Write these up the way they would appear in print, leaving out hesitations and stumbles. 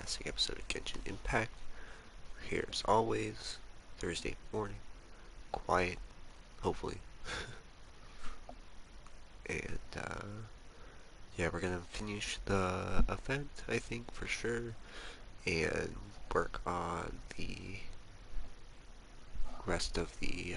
fantastic episode of Genshin Impact. Here as always, Thursday morning, quiet, hopefully. And yeah, we're gonna finish the event, I think, for sure, and work on the rest of the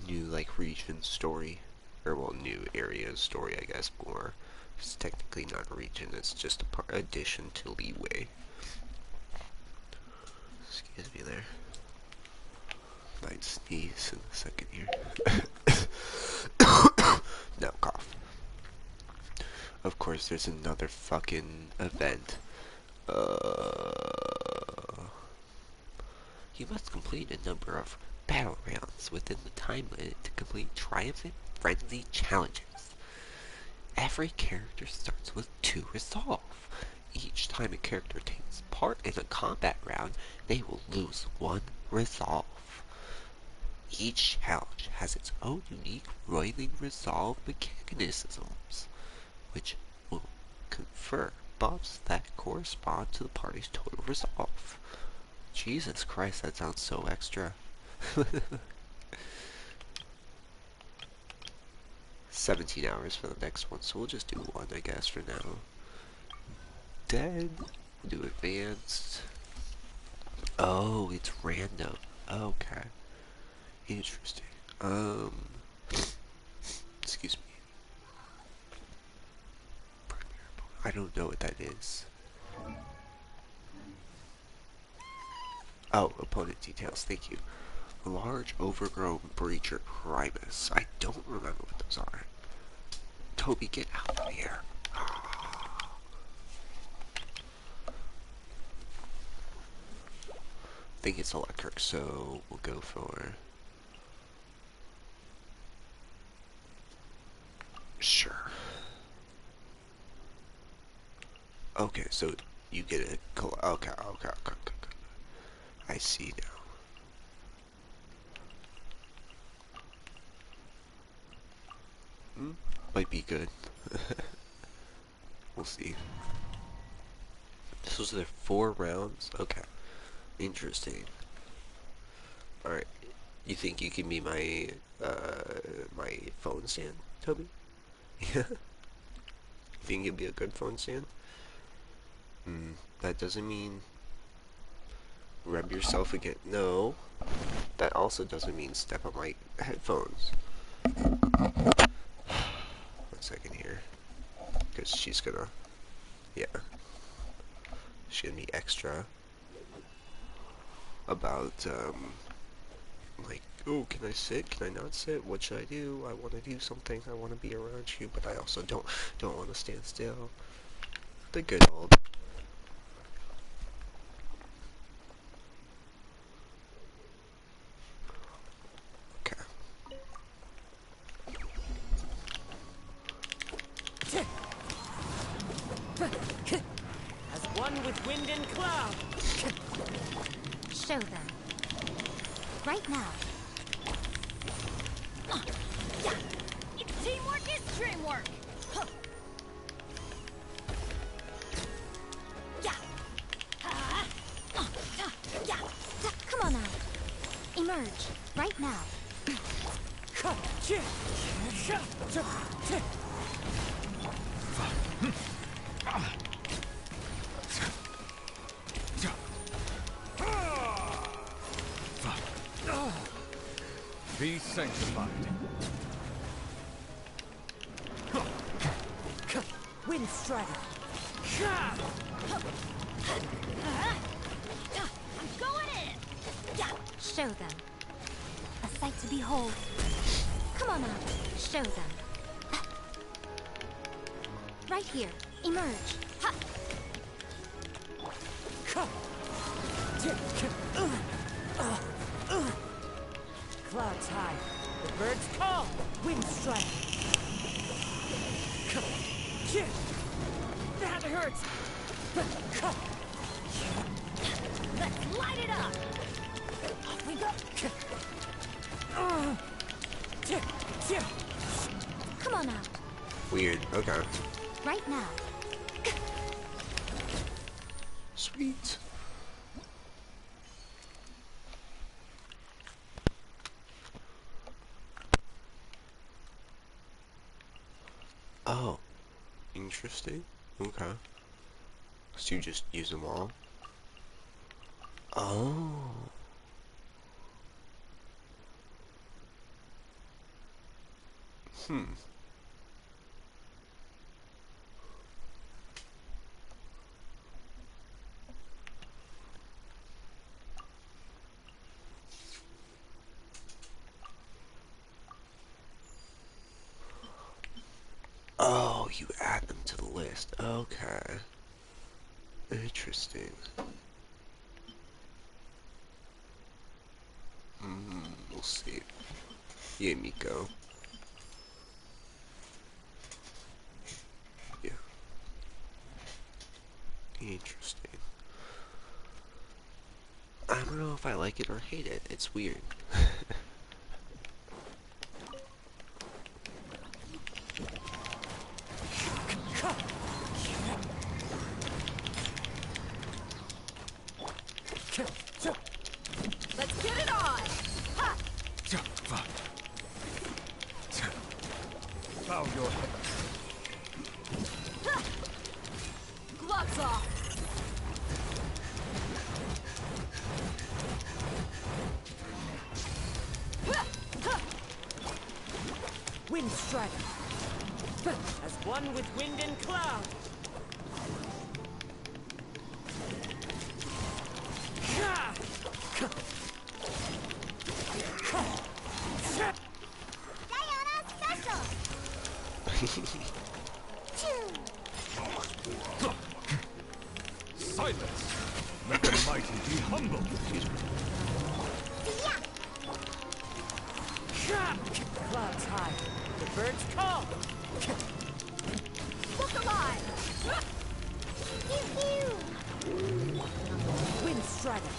new region story, or well, new area story, I guess, more. It's technically not a region, it's just a addition to Leeway. Excuse me there. Might sneeze in a second here. Now cough. Of course, there's another fucking event. You must complete a number of battle rounds within the time limit to complete triumphant frenzy challenges. Every character starts with 2 resolve. Each time a character takes part in a combat round, they will lose 1 resolve. Each challenge has its own unique roiling resolve mechanisms, which will confer buffs that correspond to the party's total resolve. Jesus Christ, that sounds so extra. 17 hours for the next one, so we'll just do 1, I guess, for now. Then, do advanced. Oh, it's random. Okay. Interesting. Excuse me. I don't know what that is. Oh, opponent details, thank you. Large overgrown breacher primus. I don't remember what those are. Toby, get out of here. I think it's electric, so we'll go for... Sure. Okay, so you get a... Okay. I see now. Might be good. We'll see. This was their 4 rounds? Okay. Interesting. Alright. You think you can be my, my phone stand, Toby? Yeah? Think you'd be a good phone stand? That doesn't mean... Rub yourself again. No. That also doesn't mean step on my headphones. 1 second here. Because she's gonna... Yeah. She's gonna be extra about, like, oh, can I sit? Can I not sit? What should I do? I want to do something. I want to be around you, but I also don't want to stand still. The good old... As one with wind and cloud. Show them. Right now. Yeah. It's teamwork is dreamwork. Huh. Yeah. Yeah. Come on out. Emerge. Right now. Be sanctified. Wind strider. I'm going in. Yeah. Show them. A sight to behold. Come on out. Show them. Right here. Emerge. Ha. Clouds high. The birds call. Wind strike. That hurts. Let's light it up. Off we go. Come on out. Weird. Okay. Right now. Sweet. Oh, interesting. Okay. So you just use them all? Oh. Hmm. Oh, you add them to the list. Okay. Interesting. We'll see. Yeah, Miko. Yeah. Interesting. I don't know if I like it or hate it. It's weird. Let's get it on! Ha! Bow your head. Gloves off! Wind strider! As one with wind and cloud! Diana special! Silence! Let the mighty be humble! Clouds high. The birds call. Look alive! Wind strider.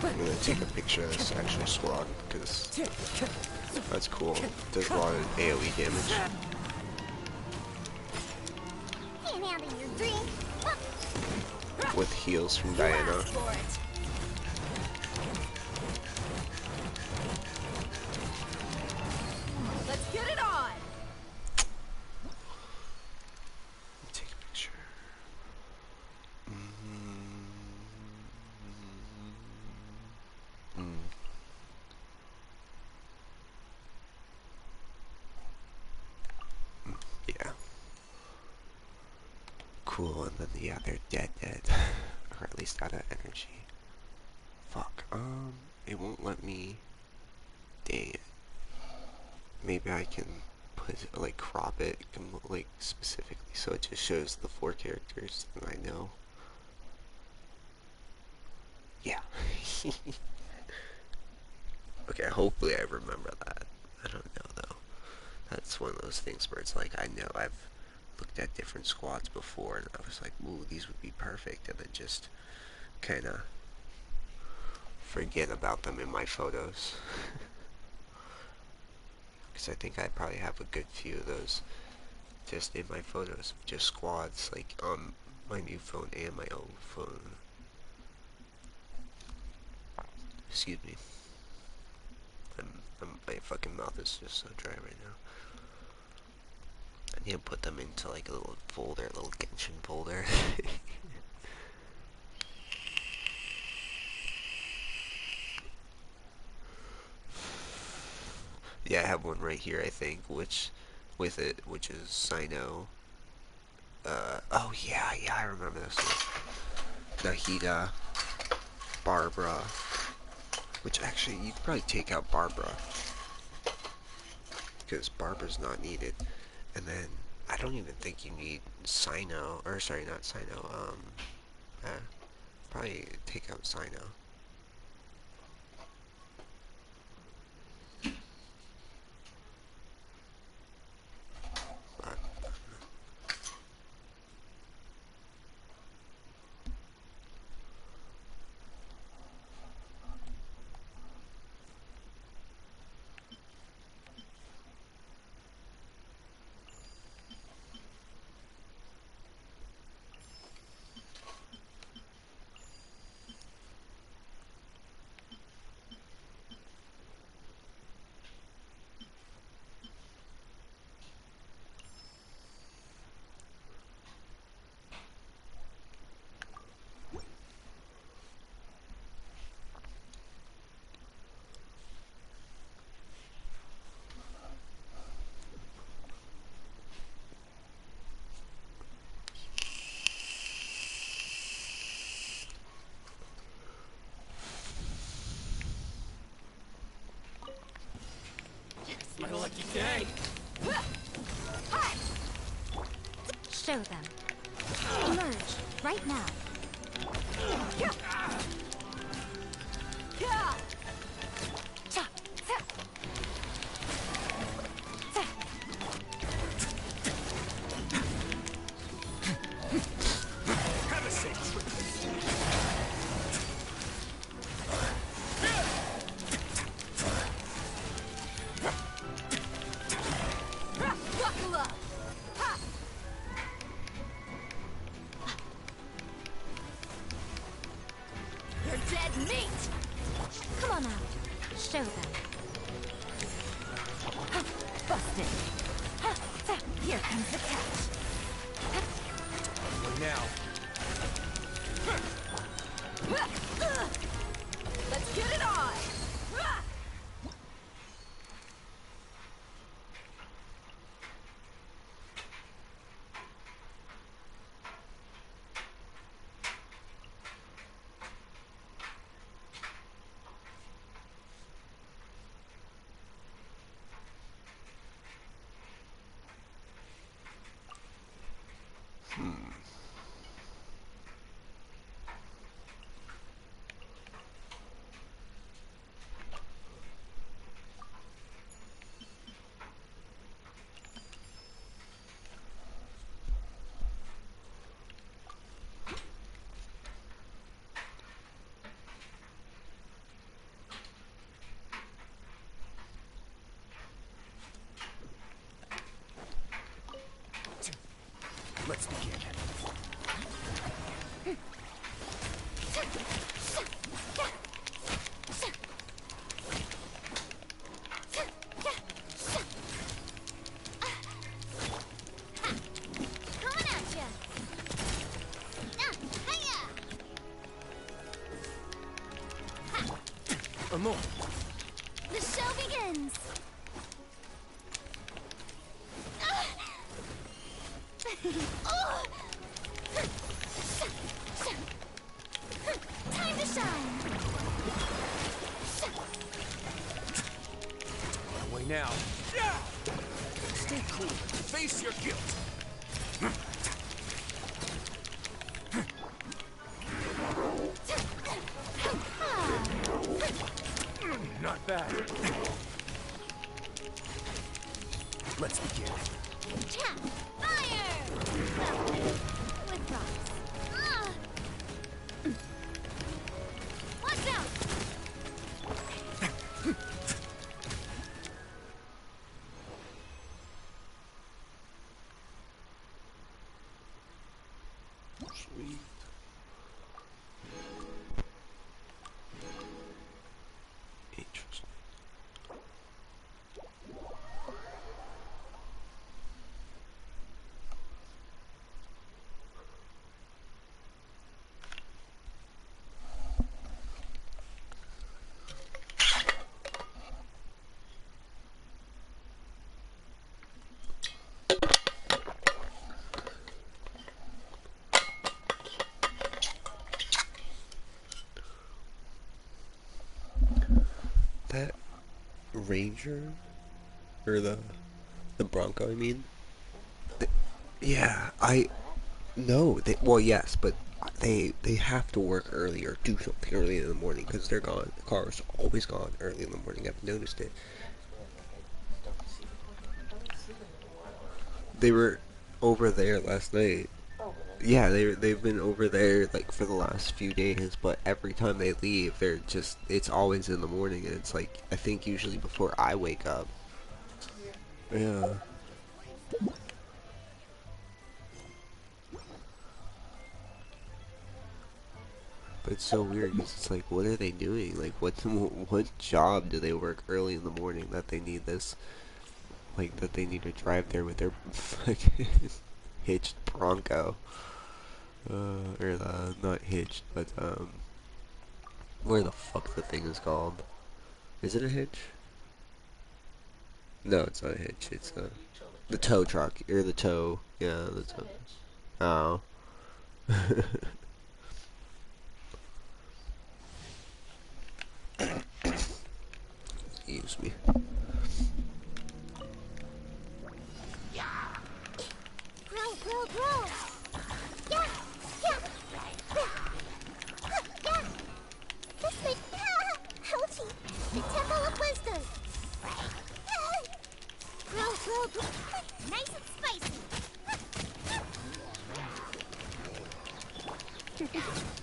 I'm gonna take a picture of this actual squad because that's cool. Does a lot of AoE damage. Can't handle your drink. With heals from Diana. For it. Let's get it on! Take a picture. Yeah. Cool, and then yeah, they're dead. Or at least out of energy. Fuck, it won't let me. Dang it. Maybe I can put, like, crop it, like, specifically so it just shows the 4 characters, and I know. Yeah. Okay, hopefully I remember that. I don't know, though. That's one of those things where it's like, I know I've looked at different squads before, and I was like, ooh, these would be perfect, and then just kind of forget about them in my photos. Because I think I probably have a good few of those just in my photos, just squads, like, on my new phone and my old phone. Excuse me. My fucking mouth is just so dry right now. I need to put them into, like, a little folder, a little Genshin folder. Yeah, I have one right here, I think, which is Sino. Oh yeah, I remember this one. Nahida, Barbara, which actually, you could probably take out Barbara, because Barbara's not needed. And then, I don't even think you need Sino, or sorry, not Sino, probably take out Sino. But, Lucky day. Show them. Emerge right now. Have a seat. Buckle up. You're dead meat. Come on out. Show them. Busted. Here comes the catch. Now. Let's get it on. Let's begin. Coming at ya. Hiya. More. The show begins. Time to shine. Away now. Stay cool. Face your guilt. Not bad. Let's begin. Tap. Fire. With rocks. Watch out. Sweet. Interesting. That Ranger, or the Bronco, I mean. Yeah, I no. Well, yes, but they have to work early or do something early in the morning because they're gone. The car's always gone early in the morning. I've noticed it. They were over there last night. Yeah, they've been over there like for the last few days, but every time they leave, it's always in the morning, and it's like I think usually before I wake up. Yeah. But it's so weird because it's like, what are they doing? Like, what job do they work early in the morning that they need this? Like, that they need to drive there with their fucking hitched Bronco. Or not hitched, but, where the fuck the thing is called. Is it a hitch? No, it's not a hitch. It's, the tow truck. Or the tow. Yeah, the tow. Oh. Excuse me. growl, growl. Yeah, yeah. Yeah. This way. Ouchie. The Temple of Wisdom. Growl, growl, growl. Nice and spicy.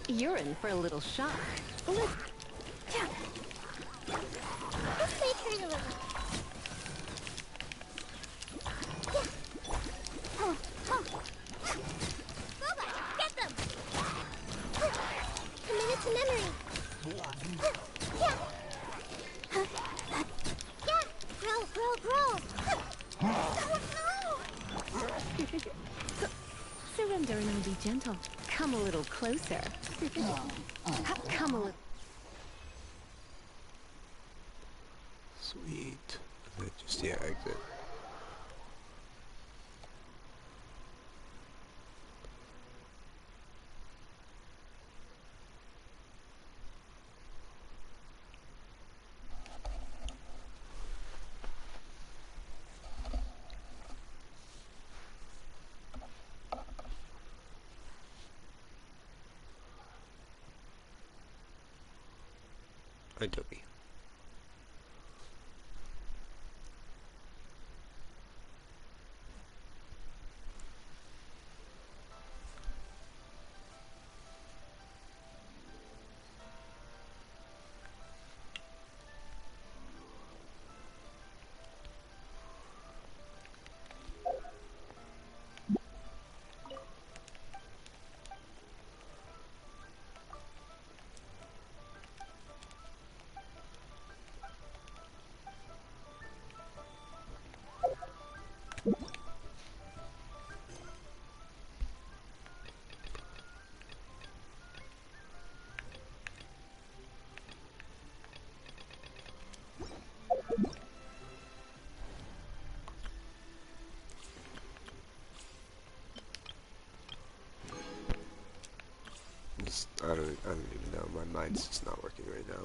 You're in for a little shock. This way, turn a little. Yeah. Oh, oh. Boba, get them. Commit to memory. Yeah. Yeah. Growl, growl, growl. Surrender and be gentle. Come a little closer. Come a little. Sweet. And then just, yeah, exit. Adobe. I don't even know. My mind's just not working right now.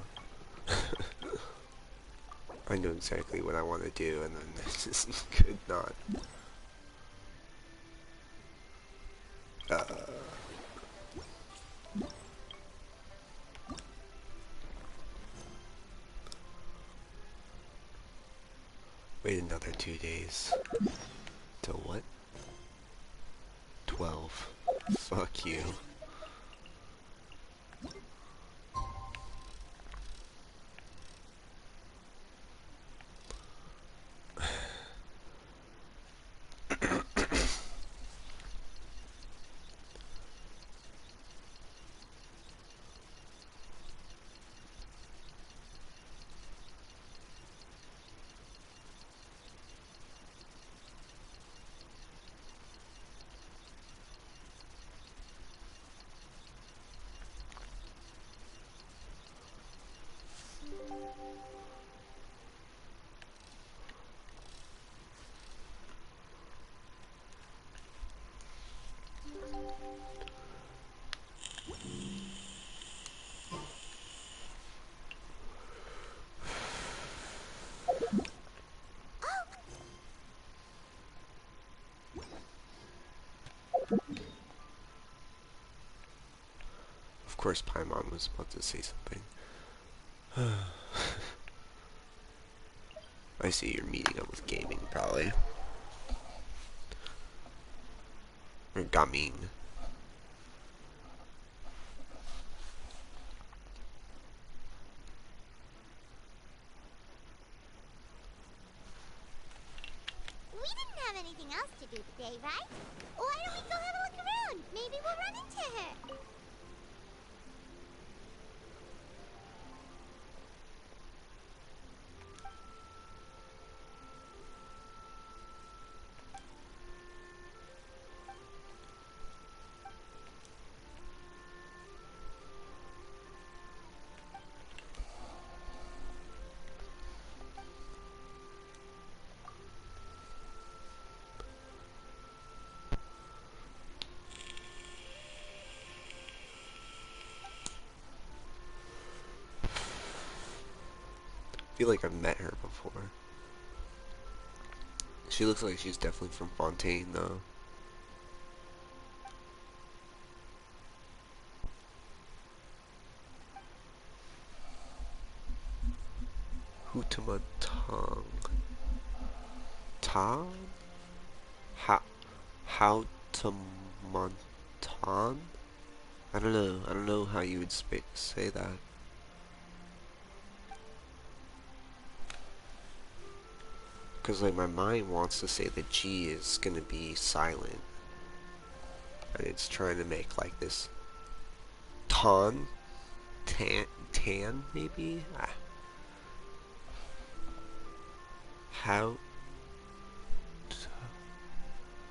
I know exactly what I want to do, and then I just could not. Wait another 2 days. Till what? 12. Fuck you. Of course, Paimon was about to say something. I see you're meeting up with gaming, probably. Or gaming. We didn't have anything else to do today, right? Why don't we go have a look around? Maybe we'll run into her. I feel like I've met her before. She looks like she's definitely from Fontaine, though. Hutamatong. Tom? How? How to Monton? I don't know. I don't know how you would say that. Because, like, my mind wants to say the G is gonna be silent. And it's trying to make, like, this ton? Tan, maybe? Ah. How?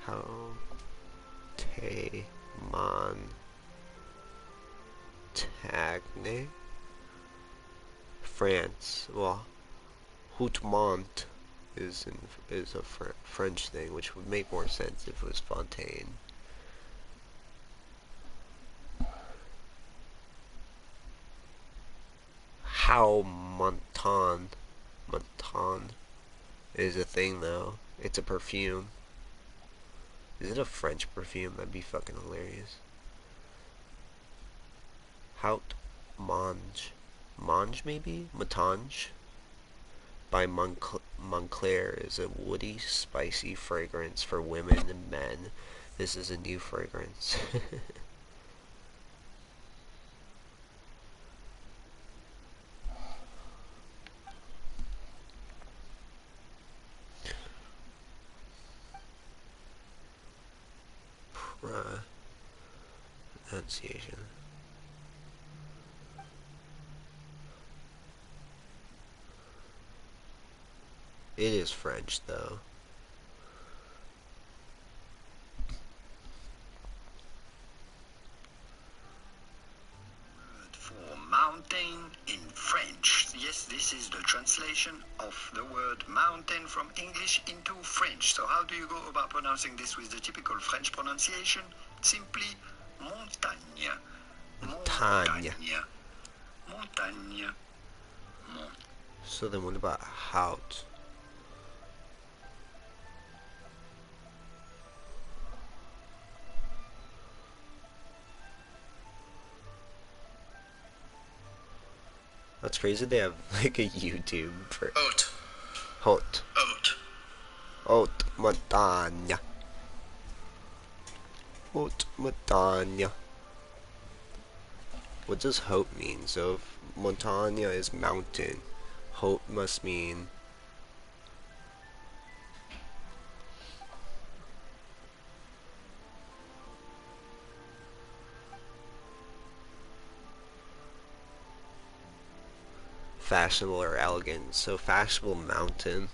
How? Te mon tagne? France. Well, Houtmont is a French thing, which would make more sense if it was Fontaine. How Monton is a thing though. It's a perfume. Is it a French perfume? That'd be fucking hilarious. Haute Mange. Mange maybe? Matange? By Montclair is a woody, spicy fragrance for women and men. This is a new fragrance. Pronunciation. It is French though. For mountain in French. Yes, this is the translation of the word mountain from English into French. So how do you go about pronouncing this with the typical French pronunciation? Simply montagne. Montagne. Montagne. Montagne. So then what about Hout? That's crazy. They have like a YouTube for Haute. Haute. Haute. Haute montagne. Haute montagne. What does haute mean? So if montagne is mountain, haute must mean fashionable or elegant. So fashionable mountain,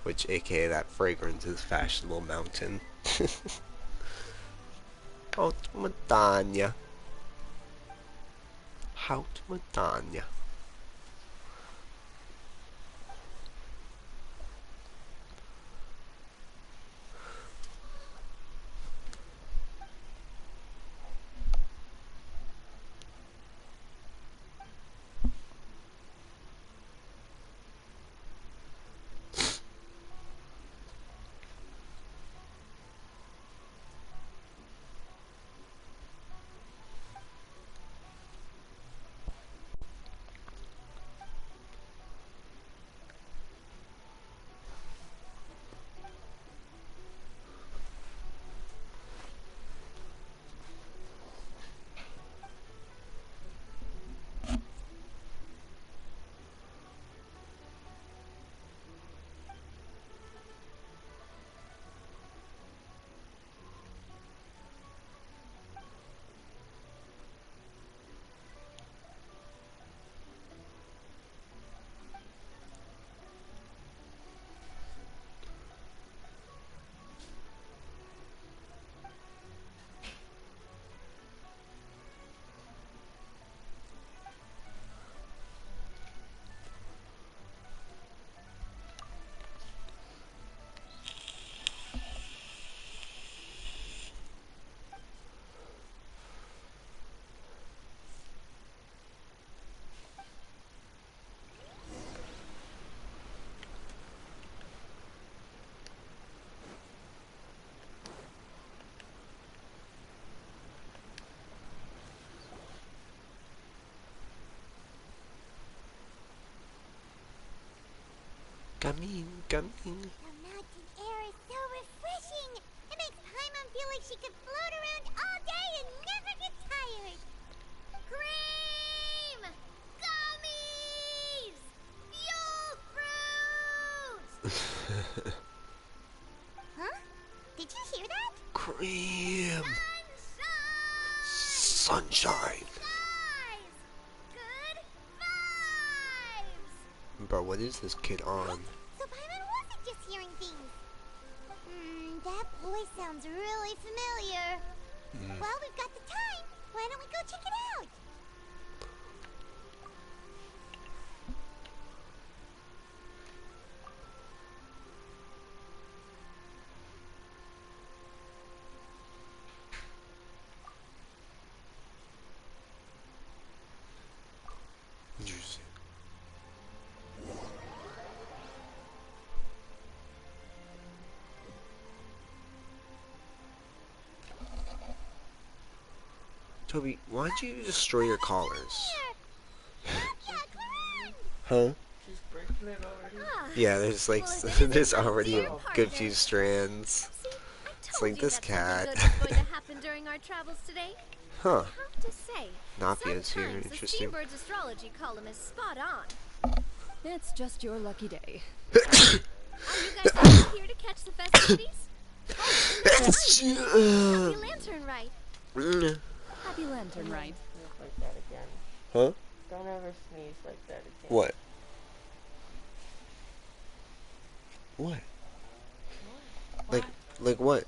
which aka that fragrance is fashionable mountain. Haute montagne. Haute montagne. Coming, coming. The mountain air is so refreshing. It makes Paimon feel like she could float around all day and never get tired. Cream! Gummies! Fuel fruit! Huh? Did you hear that? Cream. Sunshine! Sunshine. Guys! Good vibes! Bro, what is this kid on? So Paimon wasn't just hearing things. That voice sounds really familiar. Well, we've got the time. Why don't we go check it out? Interesting. Toby, why'd you destroy your collars? Huh? She's breaking it already. Yeah, there's like Well, if it isn't there's my already dear a partner. good few strands. See, I told like you this that cat. something good was going to happen during our travels today. Huh? I have to say, Napia's here. sometimes the Interesting. Seabird's astrology column is spot on. It's just your lucky day. Are you guys all here to catch the festivities? Happy Lantern Rite. Happy Lantern, right? Sneeze like that again. Huh? Don't ever sneeze like that again. What? What? Like what?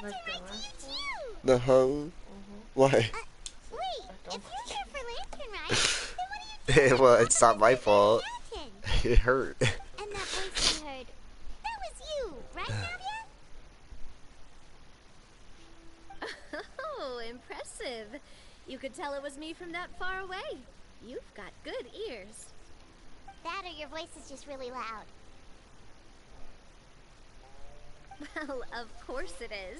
Like the last one? The hung? Why? Wait, if you're here for Lantern Ride, then what are you doing? Well, it's not my fault. Mountain? It hurt. And that voice I heard, that was you, right, Navia? Oh, impressive. You could tell it was me from that far away. You've got good ears. That or your voice is just really loud. Well, of course it is.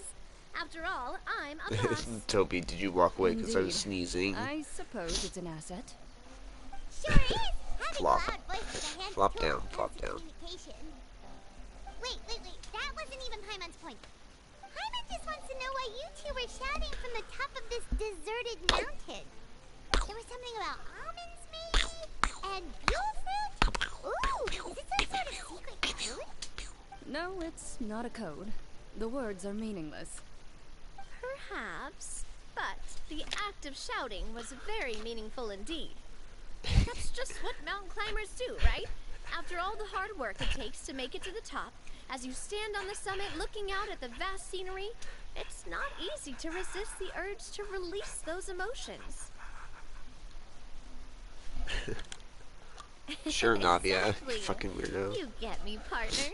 After all, I'm a boss. Toby, did you walk away because I was Indeed. sneezing? I suppose it's an asset. Sure is. Having Flop. a loud voice is a handy Flop tool down, when it flop comes to down. communication. Wait. That wasn't even Paimon's point. Paimon just wants to know why you two were shouting from the top of this deserted mountain. There was something about almonds, maybe? And buell fruit? Ooh, is it some sort of secret code? No, it's not a code. The words are meaningless. Perhaps, but the act of shouting was very meaningful indeed. That's just what mountain climbers do, right? After all the hard work it takes to make it to the top, as you stand on the summit looking out at the vast scenery, it's not easy to resist the urge to release those emotions. Sure, Navia. Exactly. Fucking weirdo. You get me, partner.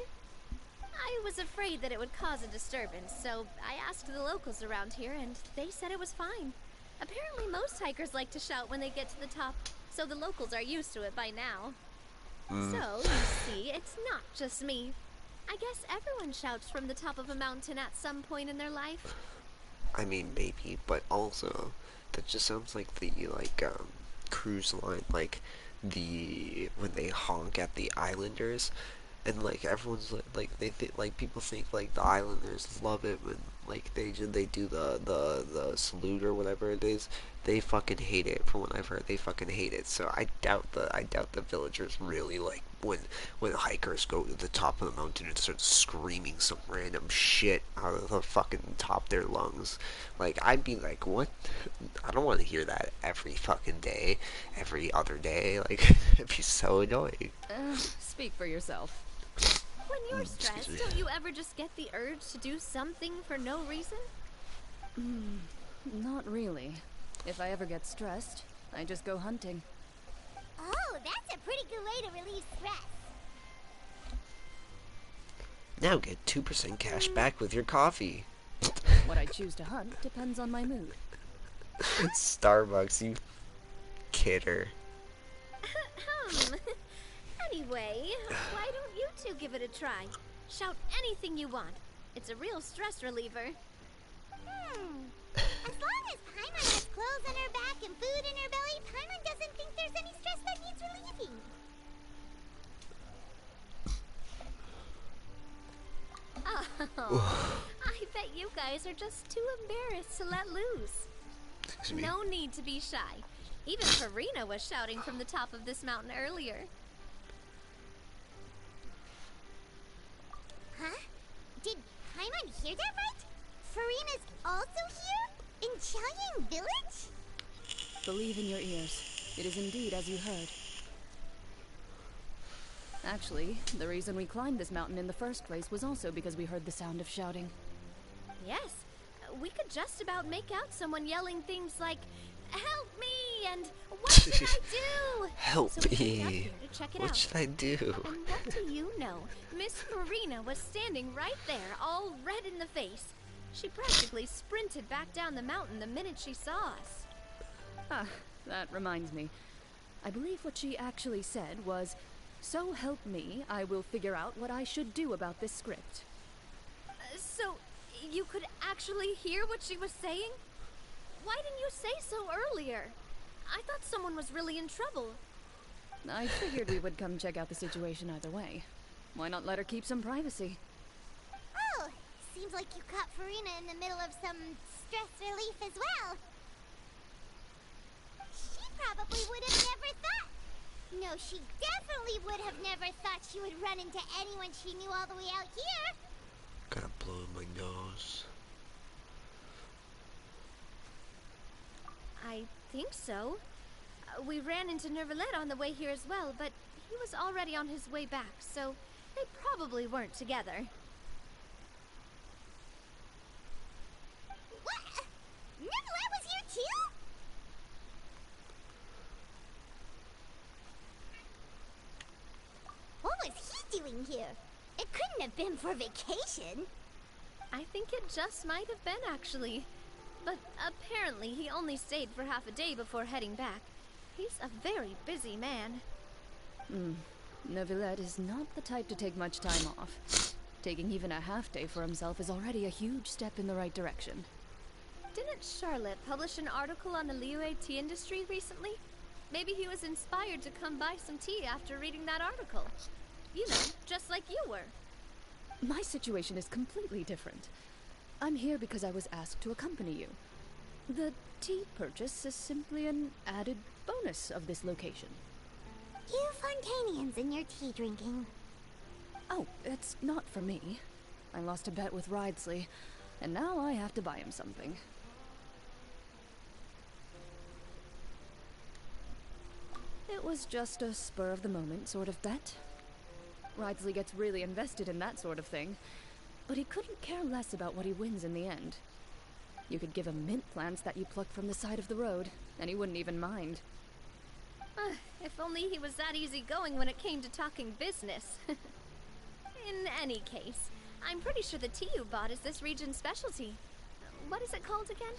I was afraid that it would cause a disturbance, so I asked the locals around here, and they said it was fine. Apparently most hikers like to shout when they get to the top, so the locals are used to it by now. So, you see, it's not just me. I guess everyone shouts from the top of a mountain at some point in their life. I mean, maybe, but also, that just sounds like the, cruise line, like, when they honk at the islanders, and, like, everyone's, like, people think, like, the islanders love it when, like, they do the salute or whatever it is. They fucking hate it, from what I've heard. They fucking hate it, so I doubt the villagers really, like, when hikers go to the top of the mountain and start screaming some random shit out of the fucking top of their lungs. Like, I'd be like, what? I don't want to hear that every fucking day, every other day. Like, it'd be so annoying. Speak for yourself. When you're Excuse stressed, me. don't you ever just get the urge to do something for no reason? Not really. If I ever get stressed, I just go hunting. Oh, that's a pretty good way to relieve stress. Now get 2% cash back with your coffee. What I choose to hunt depends on my mood. Starbucks, you kidder. Anyway, why don't you two give it a try? Shout anything you want. It's a real stress reliever. As long as Paimon has clothes on her back and food in her belly, Paimon doesn't think there's any stress that needs relieving. Oh, I bet you guys are just too embarrassed to let loose. Excuse me. No need to be shy. Even Farina was shouting from the top of this mountain earlier. Huh? Did Paimon hear that right? Farina's also here? In Qiaoying Village? Believe in your ears. It is indeed as you heard. Actually, the reason we climbed this mountain in the first place was also because we heard the sound of shouting. Yes, we could just about make out someone yelling things like, "Help me!" and "What should I do?" Help So we came up me. here to check it What out. should I do? And what do you know? Miss Farina was standing right there, all red in the face. She practically sprinted back down the mountain the minute she saw us. Ah, that reminds me. I believe what she actually said was, "So help me, I will figure out what I should do about this script." So, you could actually hear what she was saying? Why didn't you say so earlier? I thought someone was really in trouble. I figured we would come check out the situation either way. Why not let her keep some privacy? Oh, seems like you caught Farina in the middle of some stress relief as well. She probably would have never thought. No, she definitely would have never thought she would run into anyone she knew all the way out here. Gotta blow in my nose. I think so. We ran into Nervalet on the way here as well, but he was already on his way back, so they probably weren't together. What? Nicolette was here too? What was he doing here? It couldn't have been for vacation. I think it just might have been, actually. But apparently he only stayed for half a day before heading back. He's a very busy man. Neuvillette is not the type to take much time off. Taking even a half day for himself is already a huge step in the right direction. Didn't Charlotte publish an article on the Liyue tea industry recently? Maybe he was inspired to come buy some tea after reading that article. You know, just like you were. My situation is completely different. I'm here because I was asked to accompany you. The tea purchase is simply an added bonus of this location. You Fontanians and your tea drinking. Oh, it's not for me. I lost a bet with Ridesley, and now I have to buy him something. It was just a spur-of-the-moment sort of bet. Ridesley gets really invested in that sort of thing, but he couldn't care less about what he wins in the end. You could give him mint plants that you pluck from the side of the road, and he wouldn't even mind. If only he was that easygoing when it came to talking business. In any case, I'm pretty sure the tea you bought is this region's specialty. What is it called again?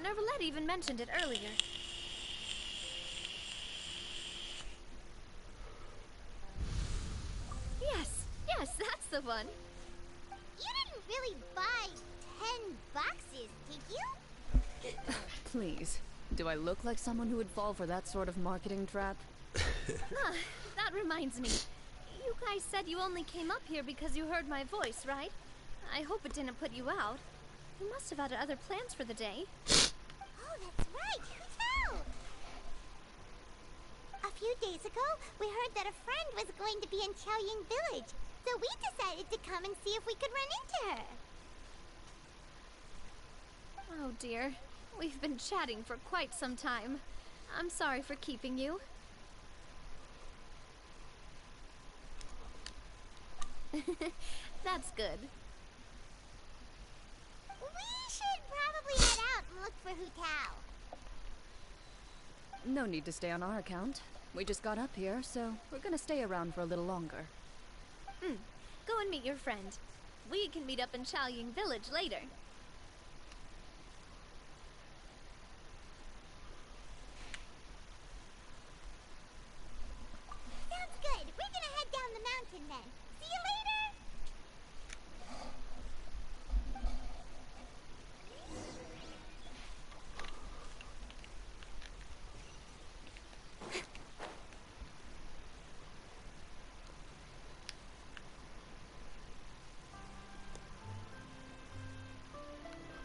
Nervalet even mentioned it earlier. Yes, that's the one. You didn't really buy 10 boxes, did you? Please, do I look like someone who would fall for that sort of marketing trap? That reminds me. You guys said you only came up here because you heard my voice, right? I hope it didn't put you out. You must have had other plans for the day. Oh, that's right. Who knew? A few days ago, we heard that a friend was going to be in Qiaoying Village, so we decided to come and see if we could run into her. Oh dear. We've been chatting for quite some time. I'm sorry for keeping you. That's good. We should probably head out and look for Hu Tao. No need to stay on our account. We just got up here, so we're gonna stay around for a little longer. Go and meet your friend. We can meet up in Qiaoying Village later. Sounds good. We're gonna head down the mountain then. See you later!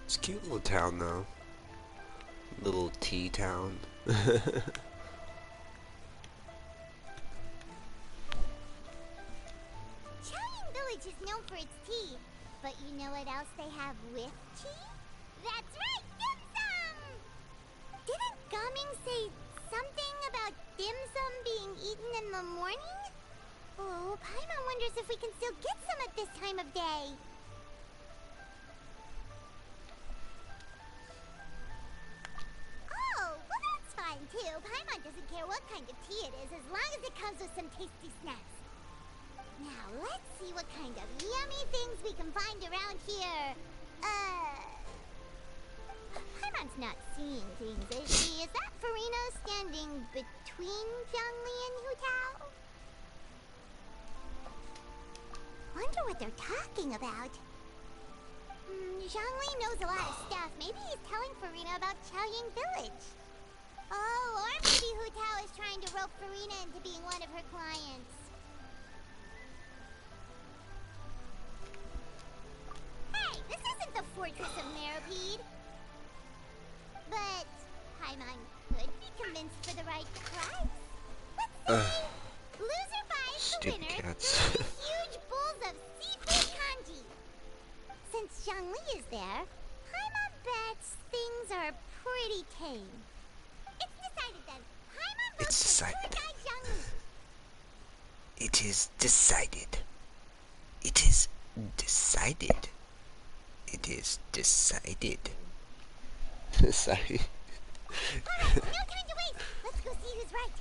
It's a cute little town though. Little tea town. Chaoying Village is known for its tea, but you know what else they have with tea? That's right, dim sum! Didn't Gaming say something about dim sum being eaten in the morning? Oh, Paimon wonders if we can still get some at this time of day. Oh, well that's fine too. Paimon doesn't care what kind of tea it is as long as it comes with some tasty snacks. Now, let's see what kind of yummy things we can find around here. Paimon's not seeing things, is she? Is that Farina standing between Zhongli and Hu Tao? Wonder what they're talking about. Zhongli knows a lot of stuff. Maybe he's telling Farina about Chaoying Village. Oh, or maybe Hu Tao is trying to rope Farina into being one of her clients. Hey, this isn't the Fortress of Meropide. But Paimon could be convinced for the right price. Let's see. Loser buys the Stupid winner cats. 3 huge bowls of seafood kanji. Since Zhongli is there, Paimon bets things are pretty tame. It's decided then. Paimon votes It's for tour decided. guide Zhongli. It is decided. It is decided. It is decided. Sorry. Alright, no time to waste. Let's go see who's right.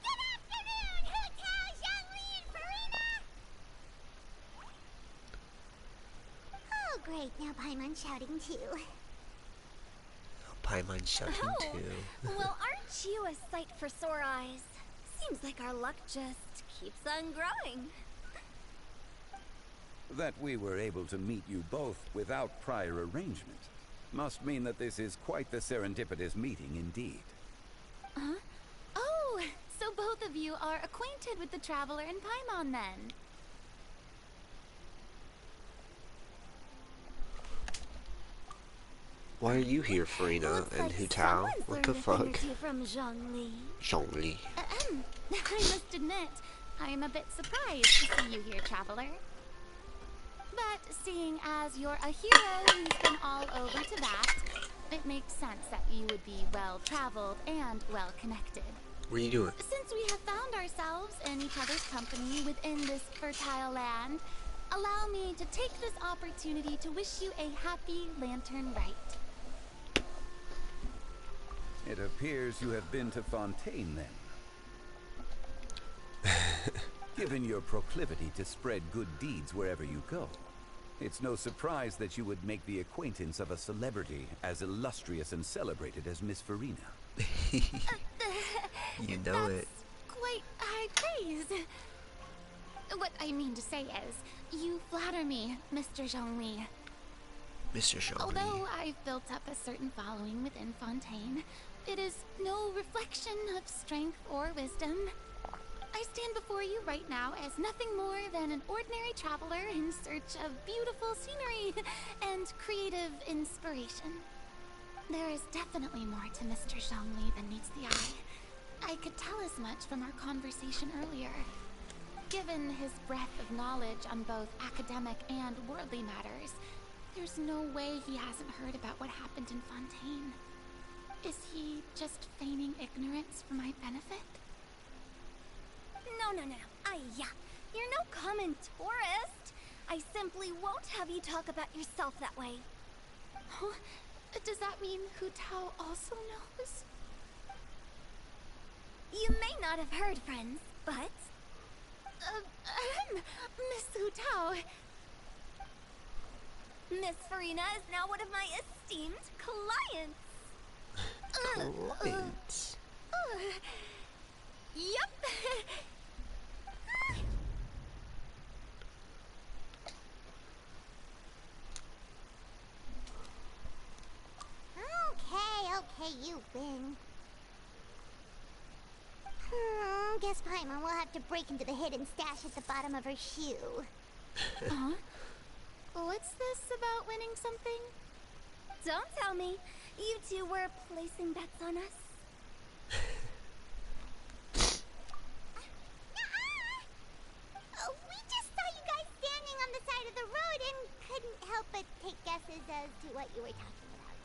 Good afternoon, Hu Tao, Zhongli, and Farina! Oh, great. Now Paimon's shouting too. Paimon shouting Oh, too. well, aren't you a sight for sore eyes? Seems like our luck just keeps on growing. That we were able to meet you both without prior arrangement must mean that this is quite the serendipitous meeting indeed. Huh? Oh, so both of you are acquainted with the Traveler and Paimon then? Why are you here, Farina Looks and like Hu Tao? someone's What the learned a thing or fuck? two from Zhongli. Zhongli. I must admit, I am a bit surprised to see you here, Traveler. But seeing as you're a hero who's been all over to that, it makes sense that you would be well-traveled and well-connected. What are you doing? Since we have found ourselves in each other's company within this fertile land, allow me to take this opportunity to wish you a happy Lantern Rite. It appears you have been to Fontaine then. Given your proclivity to spread good deeds wherever you go, it's no surprise that you would make the acquaintance of a celebrity as illustrious and celebrated as Miss Farina. You know it. Quite high praise. What I mean to say is, you flatter me, Mr. Zhongli. Mr. Zhongli. Although I've built up a certain following within Fontaine, it is no reflection of strength or wisdom. I stand before you right now as nothing more than an ordinary traveler in search of beautiful scenery and creative inspiration. There is definitely more to Mr. Zhongli than meets the eye. I could tell as much from our conversation earlier. Given his breadth of knowledge on both academic and worldly matters, there's no way he hasn't heard about what happened in Fontaine. Is he just feigning ignorance for my benefit? No. You're no common tourist. I simply won't have you talk about yourself that way. Oh, does that mean Hu Tao also knows? You may not have heard, friends, but... Miss Hu Tao... Miss Farina is now one of my esteemed clients. Clients. Yep. Okay, you win. guess Paimon will have to break into the hidden stash at the bottom of her shoe. Huh? What's this about winning something? Don't tell me. You two were placing bets on us. We just saw you guys standing on the side of the road and couldn't help but take guesses as to what you were talking about.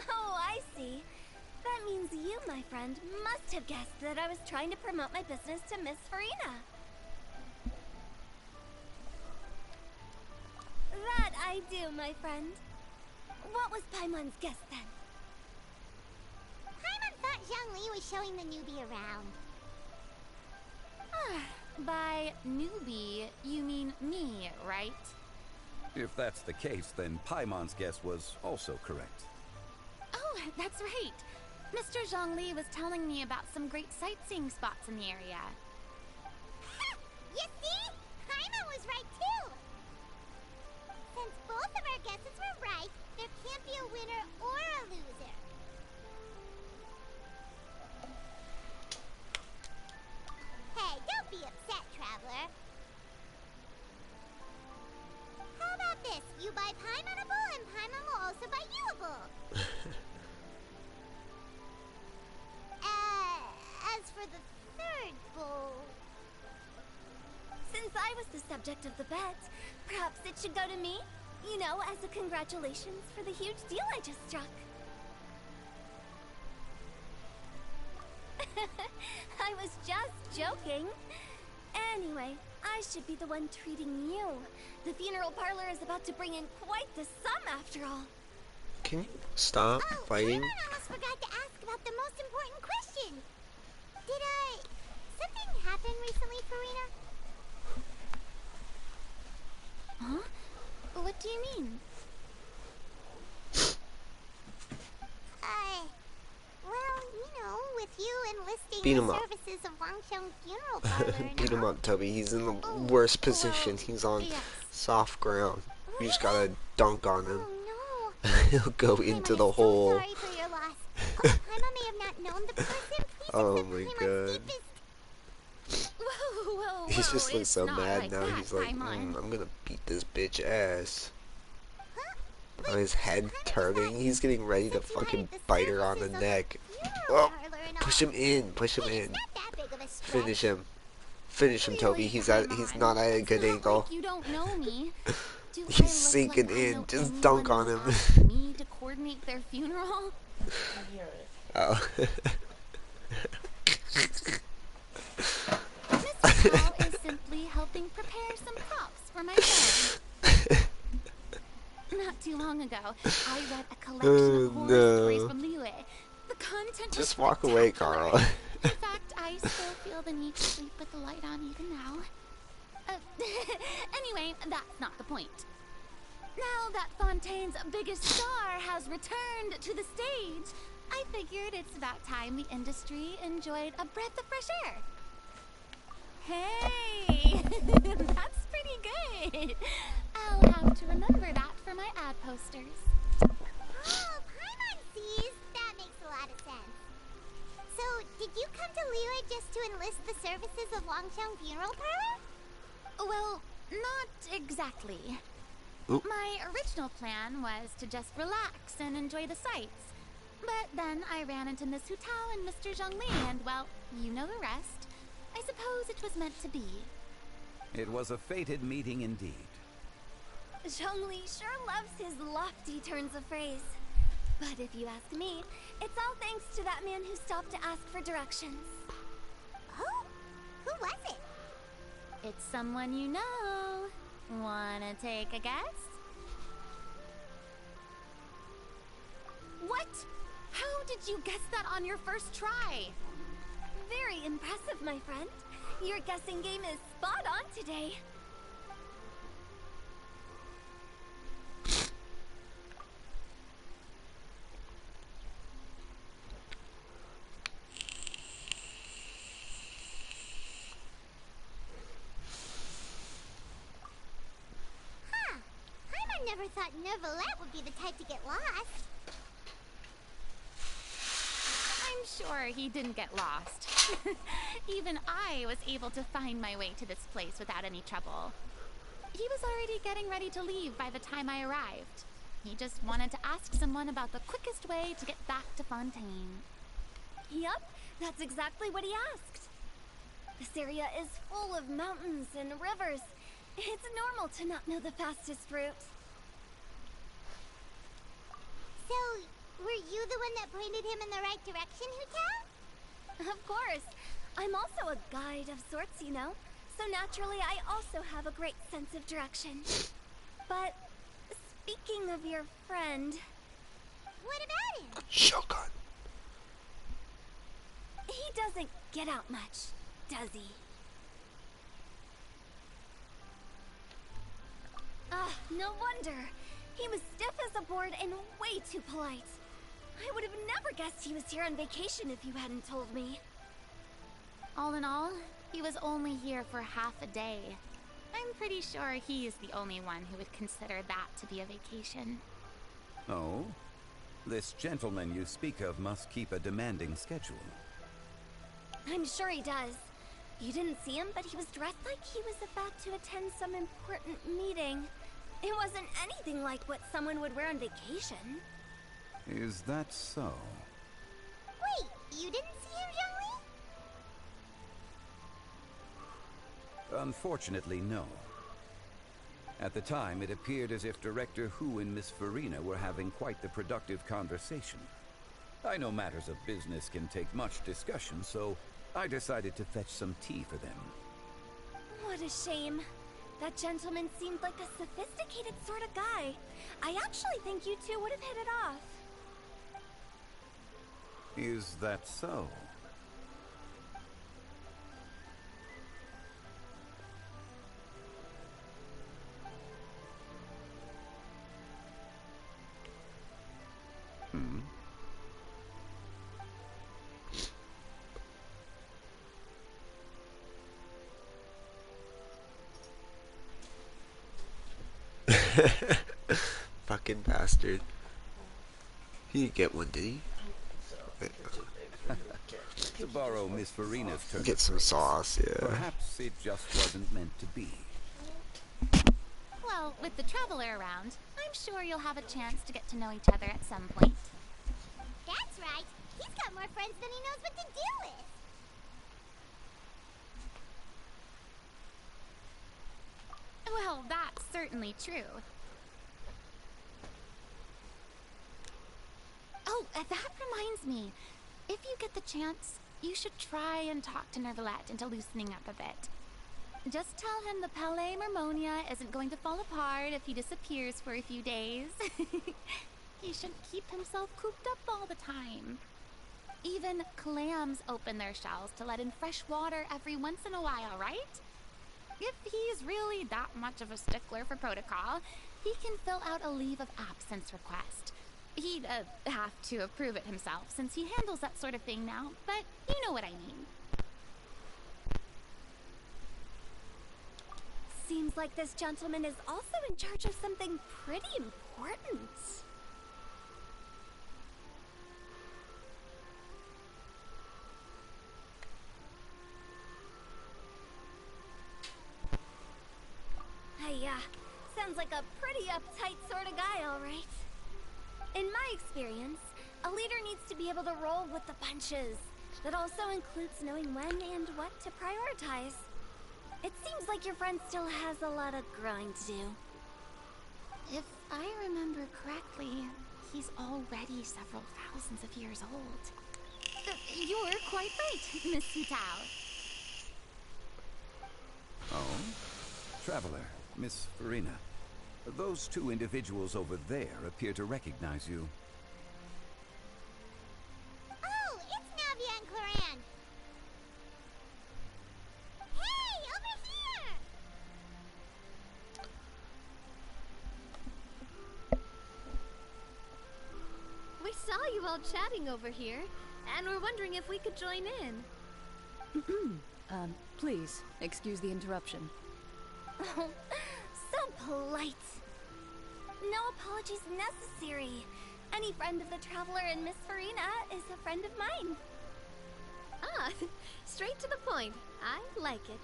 Oh, I see. That means you, my friend, must have guessed that I was trying to promote my business to Miss Farina. That I do, my friend. What was Paimon's guess then? Paimon thought Zhongli was showing the newbie around. By newbie, you mean me, right? If that's the case, then Paimon's guess was also correct. Oh, that's right. Mr. Zhongli was telling me about some great sightseeing spots in the area. You see? Paimon was right too! Since both of our guesses were right, there can't be a winner or a loser. Hey, don't be upset, Traveler. How about this? You buy Paimon a bowl, and Paimon will also buy you a bowl. As for the third bowl... Since I was the subject of the bet, perhaps it should go to me? You know, as a congratulations for the huge deal I just struck. I was just joking. Anyway, I should be the one treating you. The funeral parlor is about to bring in quite the sum after all. Can you stop fighting? I almost forgot to ask about the most important question. Did, something happen recently, Farina? Huh? What do you mean? Well, you know, with you enlisting Beat the him up. services of Wangsheng Funeral Parlor and Beat him all. up, Toby. He's in the worst position. He's on soft ground. You just gotta dunk on him. Oh He'll go into the no. hole. Sorry for your loss. Paimon may have not known the person. Please Oh accept my Paimon's god. deepest... Whoa, He's just like it's so not mad like now. that, He's like, Paimon. I'm gonna beat this bitch ass. Huh? Now his head turning. He's getting ready to Since you fucking hired the bite her on the services of neck. funeral Oh, parlor and push all. him in. Push him Hey, in. it's not that big of a stretch. Finish him. Finish him, Toby. Really, He's Paimon, not at a it's good not angle. Like you don't know me. Do I He's look sinking like I in. know Just anyone dunk on who him. asked me to coordinate their funeral? Oh. Mr. Paul is simply helping prepare some props for my friend. Not too long ago, I read a collection of horror stories from Liyue. The content was Just walk away, spectacular. Carl. In fact, I still feel the need to sleep with the light on even now. Anyway, that's not the point. Now that Fontaine's biggest star has returned to the stage, I figured it's about time the industry enjoyed a breath of fresh air. Hey, that's pretty good. I'll have to remember that for my ad posters. Oh, Paimon sees. That makes a lot of sense. So, did you come to Liyue just to enlist the services of Wangsheng Funeral Parlor? Well, not exactly. Oop. My original plan was to just relax and enjoy the sights. But then I ran into Miss Hutao and Mr. Zhongli, and well, you know the rest. I suppose it was meant to be. It was a fated meeting indeed. Zhongli sure loves his lofty turns of phrase. But if you ask me, it's all thanks to that man who stopped to ask for directions. Oh, who was it? It's someone you know. Wanna take a guess? What? How did you guess that on your first try? Very impressive, my friend. Your guessing game is spot on today. Huh. Paimon never thought Neuvillette would be the type to get lost. I'm sure he didn't get lost. Even I was able to find my way to this place without any trouble. He was already getting ready to leave by the time I arrived. He just wanted to ask someone about the quickest way to get back to Fontaine. Yep, that's exactly what he asked. This area is full of mountains and rivers. It's normal to not know the fastest route. So, were you the one that pointed him in the right direction, Hu-Tao? Of course. I'm also a guide of sorts, you know. So naturally, I also have a great sense of direction. But speaking of your friend... What about him? Shotgun. He doesn't get out much, does he? Ah, no wonder. He was stiff as a board and way too polite. I would have never guessed he was here on vacation if you hadn't told me. All in all, he was only here for half a day. I'm pretty sure he is the only one who would consider that to be a vacation. Oh? This gentleman you speak of must keep a demanding schedule. I'm sure he does. You didn't see him, but he was dressed like he was about to attend some important meeting. It wasn't anything like what someone would wear on vacation. Is that so? Wait, you didn't see him, Zhongli? Unfortunately, no. At the time, it appeared as if Director Hu and Miss Farina were having quite the productive conversation. I know matters of business can take much discussion, so I decided to fetch some tea for them. What a shame. That gentleman seemed like a sophisticated sort of guy. I actually think you two would have hit it off. Is that so? Hmm? Fucking bastard. He didn't get one, did he? To borrow Miss Farina's term. Get some sauce, yeah. Perhaps it just wasn't meant to be. Well, with the traveler around, I'm sure you'll have a chance to get to know each other at some point. That's right. He's got more friends than he knows what to do with. Well, that's certainly true. Oh, that reminds me. If you get the chance, you should try and talk to Nervalette into loosening up a bit. Just tell him the Palais Mermonia isn't going to fall apart if he disappears for a few days. He shouldn't keep himself cooped up all the time. Even clams open their shells to let in fresh water every once in a while, right? If he's really that much of a stickler for protocol, he can fill out a leave of absence request. He'd have to approve it himself since he handles that sort of thing now, but you know what I mean. Seems like this gentleman is also in charge of something pretty important. Sounds like a pretty uptight sort of guy, all right. In my experience, a leader needs to be able to roll with the punches. That also includes knowing when and what to prioritize. It seems like your friend still has a lot of growing to do. If I remember correctly, he's already several thousands of years old. You're quite right, Miss Hu-Tao. Oh? Traveler, Miss Farina. Those two individuals over there appear to recognize you. Oh, it's Navia and Cloran. Hey, over here! We saw you all chatting over here, and we're wondering if we could join in. Please, excuse the interruption. Oh, so polite. No apologies necessary. Any friend of the Traveler and Miss Farina is a friend of mine. Straight to the point. I like it.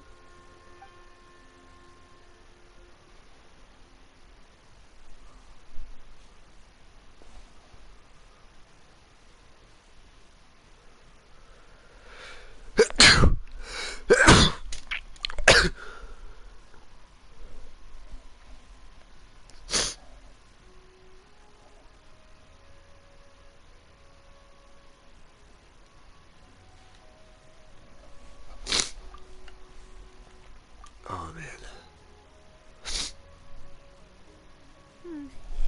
Oh man.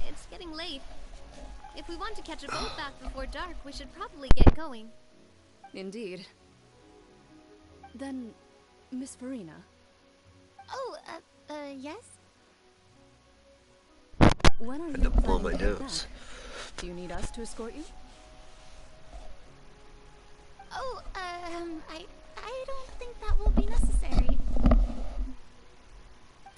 It's getting late. If we want to catch a boat back before dark, we should probably get going. Indeed. Then, Miss Farina. Oh, yes? When are I had you to blow planning my to get nose. back? Do you need us to escort you? Oh, I don't think that will be necessary.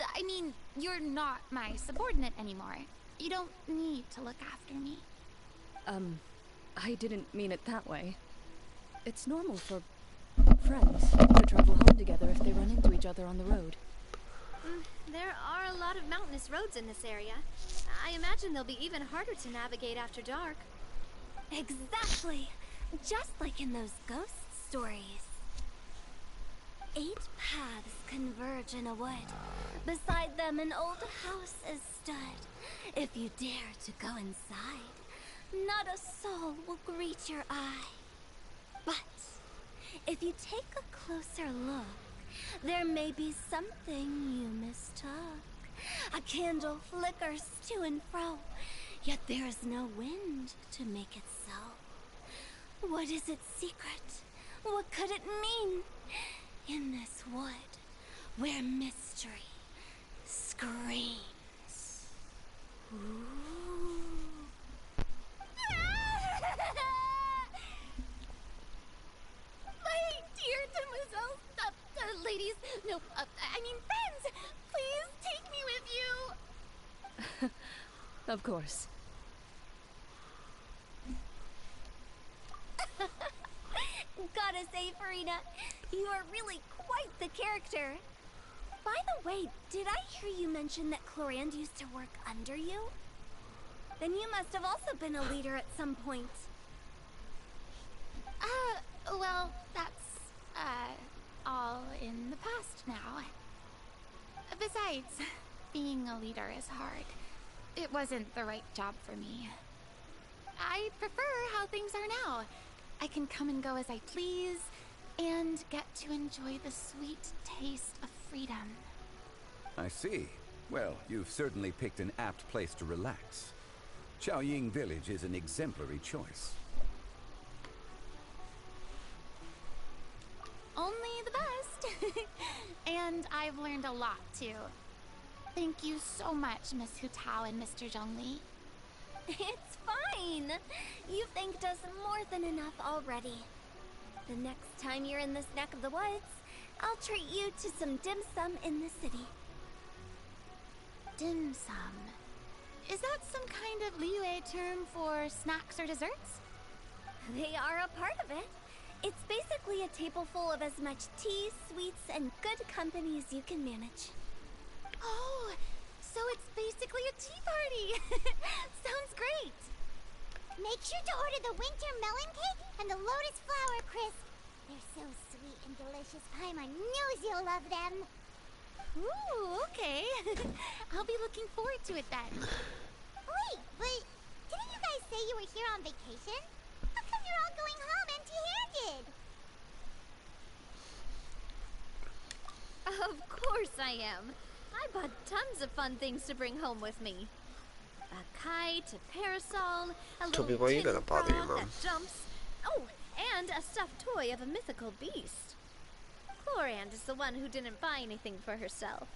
I mean, you're not my subordinate anymore. You don't need to look after me. I didn't mean it that way. It's normal for friends to travel home together if they run into each other on the road. There are a lot of mountainous roads in this area. I imagine they'll be even harder to navigate after dark. Exactly. Just like in those ghost stories. 8 paths converge in a wood. Beside them an old house is stood. If you dare to go inside, not a soul will greet your eye. But if you take a closer look, there may be something you mistook. A candle flickers to and fro, yet there is no wind to make it so. What is its secret? What could it mean? In this wood, where mystery screams. Ooh. My dear demoiselles, ladies, no, I mean friends, please take me with you. Of course. Gotta say, Farina, you are really quite the character. By the way, did I hear you mention that Clorand used to work under you? Then you must have also been a leader at some point. Well, that's, all in the past now. Besides, being a leader is hard. It wasn't the right job for me. I prefer how things are now. I can come and go as I please, and get to enjoy the sweet taste of freedom. I see. Well, you've certainly picked an apt place to relax. Xiaoying Village is an exemplary choice. Only the best. And I've learned a lot, too. Thank you so much, Miss Hu Tao and Mr. Zhongli. It's fine. You've thanked us more than enough already. The next time you're in this neck of the woods, I'll treat you to some dim sum in the city. Dim sum? Is that some kind of Liyue term for snacks or desserts? They are a part of it. It's basically a table full of as much tea, sweets, and good company as you can manage. Oh, so it's basically a tea party. Sounds great. Make sure to order the winter melon cake and the lotus flower crisp. They're so sweet and delicious, Paimon knows you'll love them. Ooh, okay. I'll be looking forward to it then. Wait, but didn't you guys say you were here on vacation? How come you're all going home empty-handed? Of course I am. I bought tons of fun things to bring home with me. A kite, a parasol, a little Toby, why are you tin gonna bother your frog mom? that jumps. Oh, and a stuffed toy of a mythical beast. Clorand is the one who didn't buy anything for herself.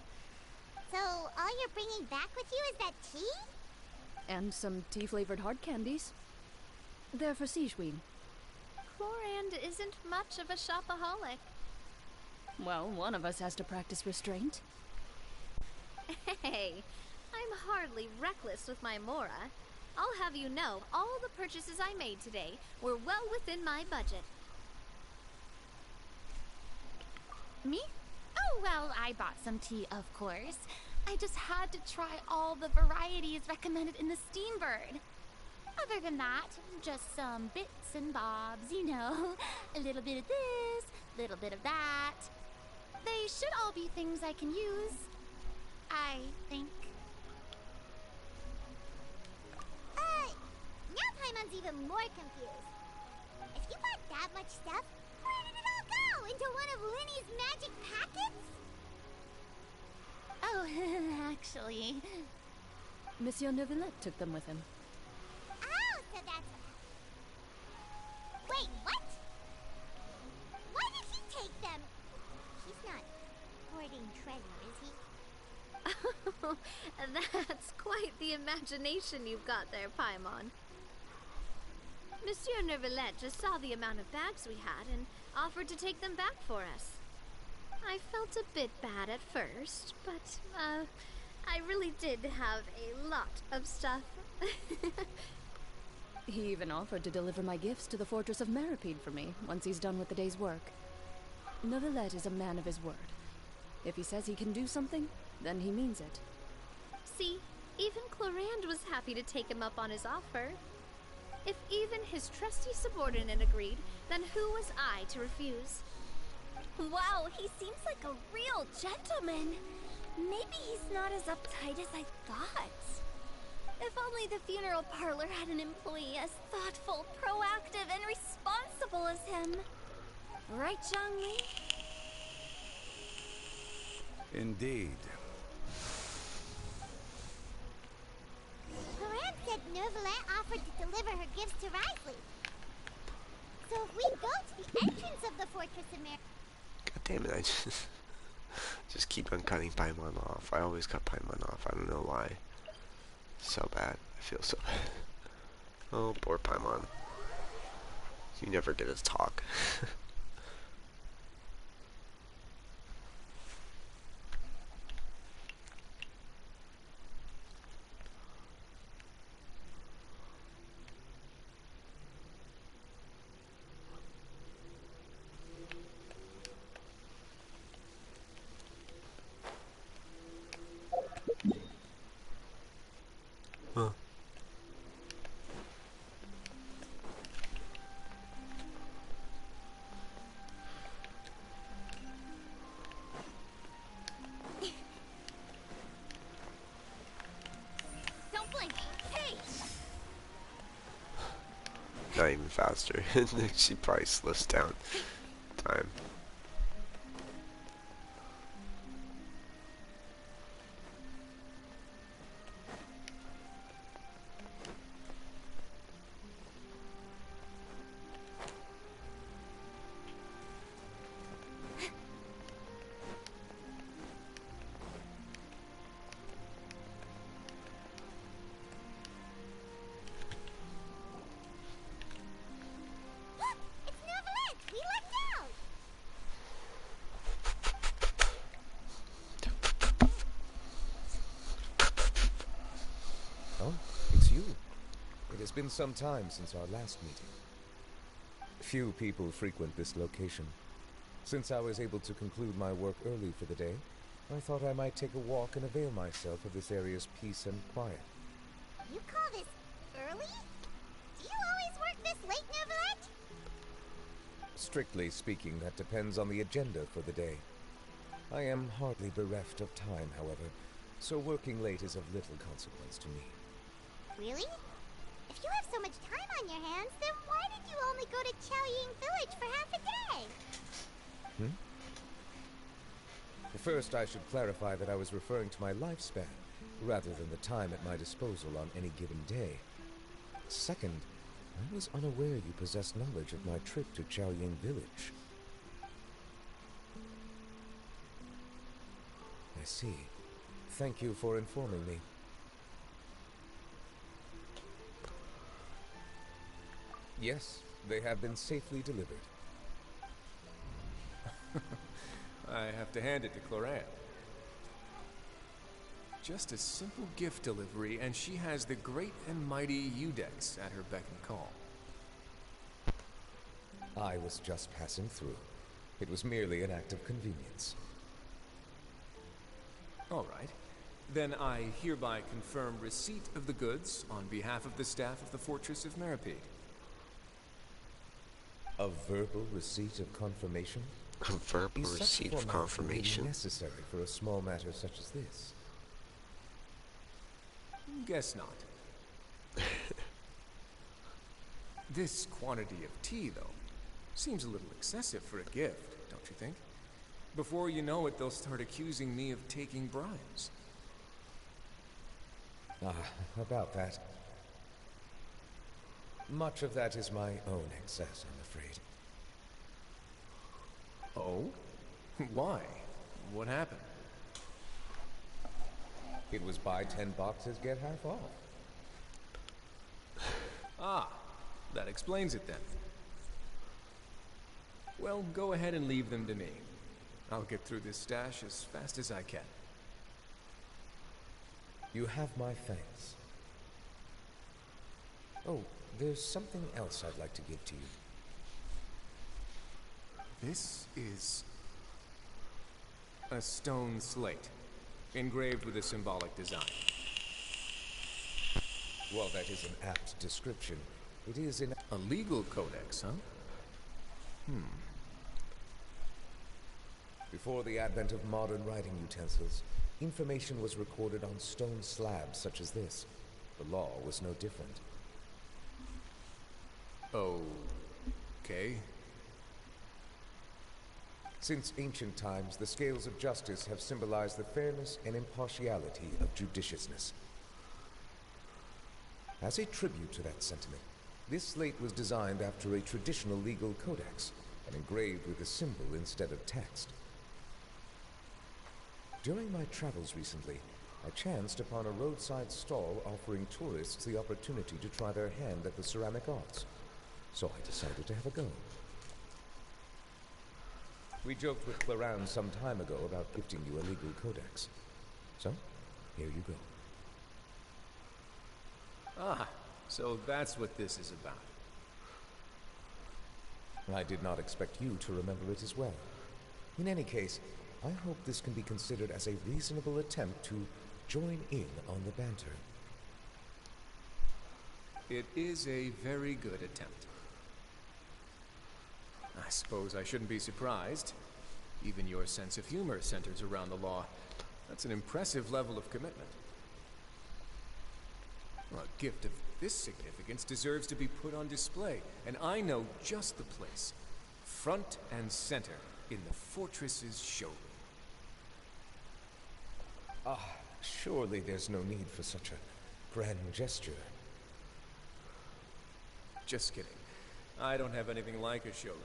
So, all you're bringing back with you is that tea? And some tea-flavored hard candies. They're for Sijwin. Clorand isn't much of a shopaholic. Well, one of us has to practice restraint. Hey, I'm hardly reckless with my Mora. I'll have you know, all the purchases I made today were well within my budget. Me? Oh, well, I bought some tea, of course. I just had to try all the varieties recommended in the Steambird. Other than that, just some bits and bobs, you know. A little bit of this, a little bit of that. They should all be things I can use, I think. Now Paimon's even more confused. If you bought that much stuff, where did it all go? Into one of Linny's magic packets? Oh, actually... Monsieur Neuvillette took them with him. Oh, so that's what happened. Wait, what? Why did he take them? He's not hoarding treasure, is he? Oh, that's quite the imagination you've got there, Paimon. Monsieur Neuvillette just saw the amount of bags we had and offered to take them back for us. I felt a bit bad at first, but, I really did have a lot of stuff. He even offered to deliver my gifts to the Fortress of Meripede for me once he's done with the day's work. Neuvillette is a man of his word. If he says he can do something, then he means it. See, even Clorand was happy to take him up on his offer. If even his trusty subordinate agreed, then who was I to refuse? Wow, he seems like a real gentleman. Maybe he's not as uptight as I thought. If only the funeral parlor had an employee as thoughtful, proactive, and responsible as him. Right, Zhongli? Indeed. Clorand said Neuvillette offered to deliver her gifts to Risley. So if we go to the entrance of the Fortress of Mer... God damn it, I just keep on cutting Paimon off. I always cut Paimon off. I don't know why. So bad. I feel so bad. Oh, poor Paimon. You never get his talk. Huh. Don't blink. Hey! Not even faster. She probably slows down time. Look! It's Neuvillette! We lucked out! Oh, it's you. It has been some time since our last meeting. Few people frequent this location. Since I was able to conclude my work early for the day, I thought I might take a walk and avail myself of this area's peace and quiet. You call this early? Do you always work this late, Neuvillette? Strictly speaking, that depends on the agenda for the day. I am hardly bereft of time, however, so working late is of little consequence to me. Really? If you have so much time on your hands, then why did you only go to Chaoying Village for half a day? First, I should clarify that I was referring to my lifespan, rather than the time at my disposal on any given day. Second, I was unaware you possessed knowledge of my trip to Chaoying Village. I see. Thank you for informing me. Yes, they have been safely delivered. I have to hand it to Clorand. Just a simple gift delivery, and she has the great and mighty Udex at her beck and call. I was just passing through. It was merely an act of convenience. All right. Then I hereby confirm receipt of the goods on behalf of the staff of the Fortress of Meripede. A verbal receipt of confirmation? A verbal Is such a receipt of formality confirmation. necessary for a small matter such as this? Guess not. This quantity of tea, though, seems a little excessive for a gift, don't you think? Before you know it, they'll start accusing me of taking bribes. About that. Much of that is my own excess, I'm afraid. Oh? Why? What happened? It was buy 10 boxes, get half off. Ah, that explains it then. Well, go ahead and leave them to me. I'll get through this stash as fast as I can. You have my thanks. Oh, there's something else I'd like to give to you. This is a stone slate, engraved with a symbolic design. While that is an apt description, it is in a legal codex, huh? Before the advent of modern writing utensils, information was recorded on stone slabs such as this. The law was no different. Okay. Since ancient times, the scales of justice have symbolized the fairness and impartiality of judiciousness. As a tribute to that sentiment, this slate was designed after a traditional legal codex and engraved with a symbol instead of text. During my travels recently, I chanced upon a roadside stall offering tourists the opportunity to try their hand at the ceramic arts, so I decided to have a go. We joked with Claran some time ago about gifting you a legal codex. So, here you go. Ah, so that's what this is about. I did not expect you to remember it as well. In any case, I hope this can be considered as a reasonable attempt to join in on the banter. It is a very good attempt. I suppose I shouldn't be surprised. Even your sense of humor centers around the law. That's an impressive level of commitment. A gift of this significance deserves to be put on display, and I know just the place. Front and center in the fortress's showroom. Surely there's no need for such a grand gesture. Just kidding. I don't have anything like a showroom.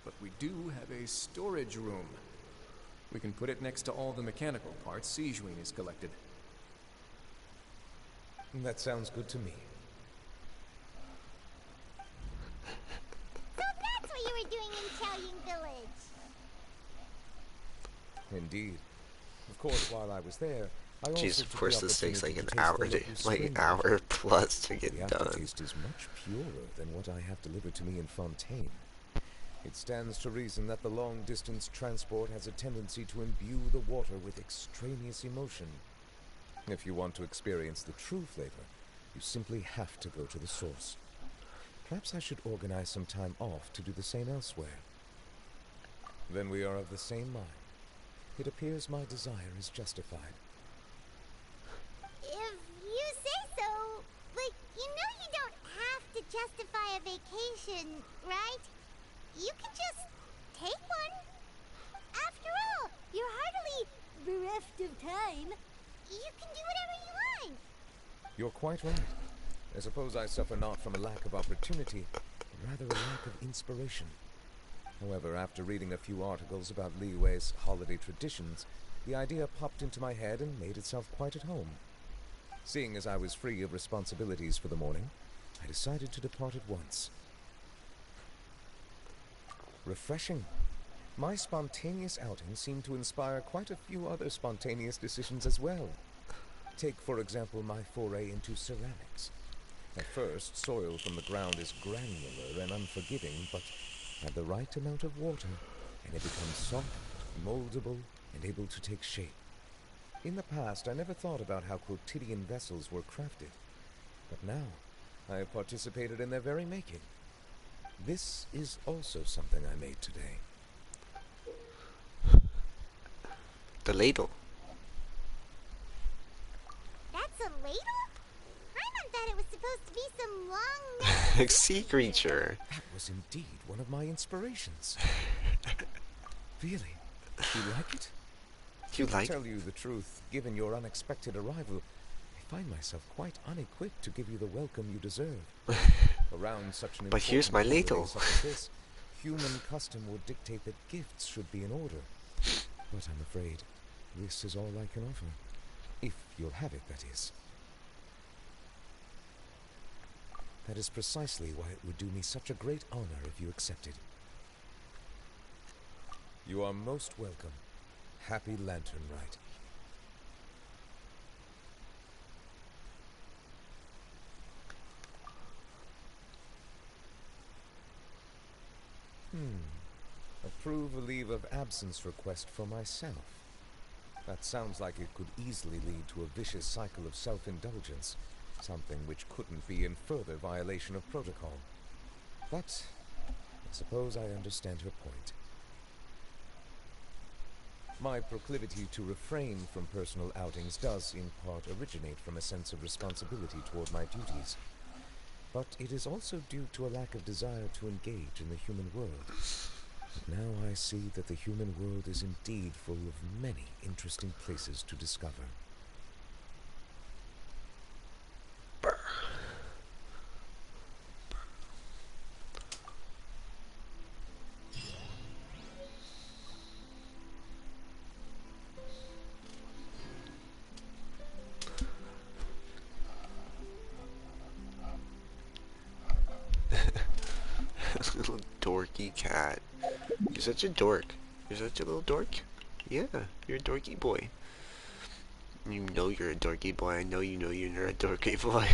But we do have a storage room. We can put it next to all the mechanical parts Sijuin has collected. That sounds good to me. So that's what you were doing in Xiaoying Village. Indeed. Of course, while I was there, I also Jeez, of took course the this takes like opportunity an to taste hour the to, local like an spring hour water. plus to get The done. aftertaste is much purer than what I have delivered to me in Fontaine. It stands to reason that the long-distance transport has a tendency to imbue the water with extraneous emotion. If you want to experience the true flavor, you simply have to go to the source. Perhaps I should organize some time off to do the same elsewhere. Then we are of the same mind. It appears my desire is justified. If you say so, like, you know you don't have to justify a vacation, right? You can just take one. After all, you're hardly bereft of time. You can do whatever you want. You're quite right. I suppose I suffer not from a lack of opportunity, but rather a lack of inspiration. However, after reading a few articles about Li Wei's holiday traditions, the idea popped into my head and made itself quite at home. Seeing as I was free of responsibilities for the morning, I decided to depart at once. Refreshing. My spontaneous outing seemed to inspire quite a few other spontaneous decisions as well. Take, for example, my foray into ceramics. At first, soil from the ground is granular and unforgiving, but Add the right amount of water, and it becomes soft, moldable, and able to take shape. In the past, I never thought about how quotidian vessels were crafted. But now, I have participated in their very making. This is also something I made today. The ladle. That's a ladle? I thought it was supposed to be some long-necked Sea creature. That was indeed one of my inspirations. Really? You like it? You like To tell you the truth, given your unexpected arrival, I find myself quite unequipped to give you the welcome you deserve. Around such an But here's my important ladle. holiday such as this, human custom would dictate that gifts should be in order. But I'm afraid this is all I can offer. If you'll have it, that is. That is precisely why it would do me such a great honor if you accepted. You are most welcome. Happy Lantern Rite. Approve a leave of absence request for myself. That sounds like it could easily lead to a vicious cycle of self-indulgence, something which couldn't be in further violation of protocol. But I suppose I understand her point. My proclivity to refrain from personal outings does, in part, originate from a sense of responsibility toward my duties. But it is also due to a lack of desire to engage in the human world. But now I see that the human world is indeed full of many interesting places to discover. Little dorky cat. You're such a dork. You're such a little dork. Yeah, you're a dorky boy. You know you're a dorky boy. I know you know you're a dorky boy.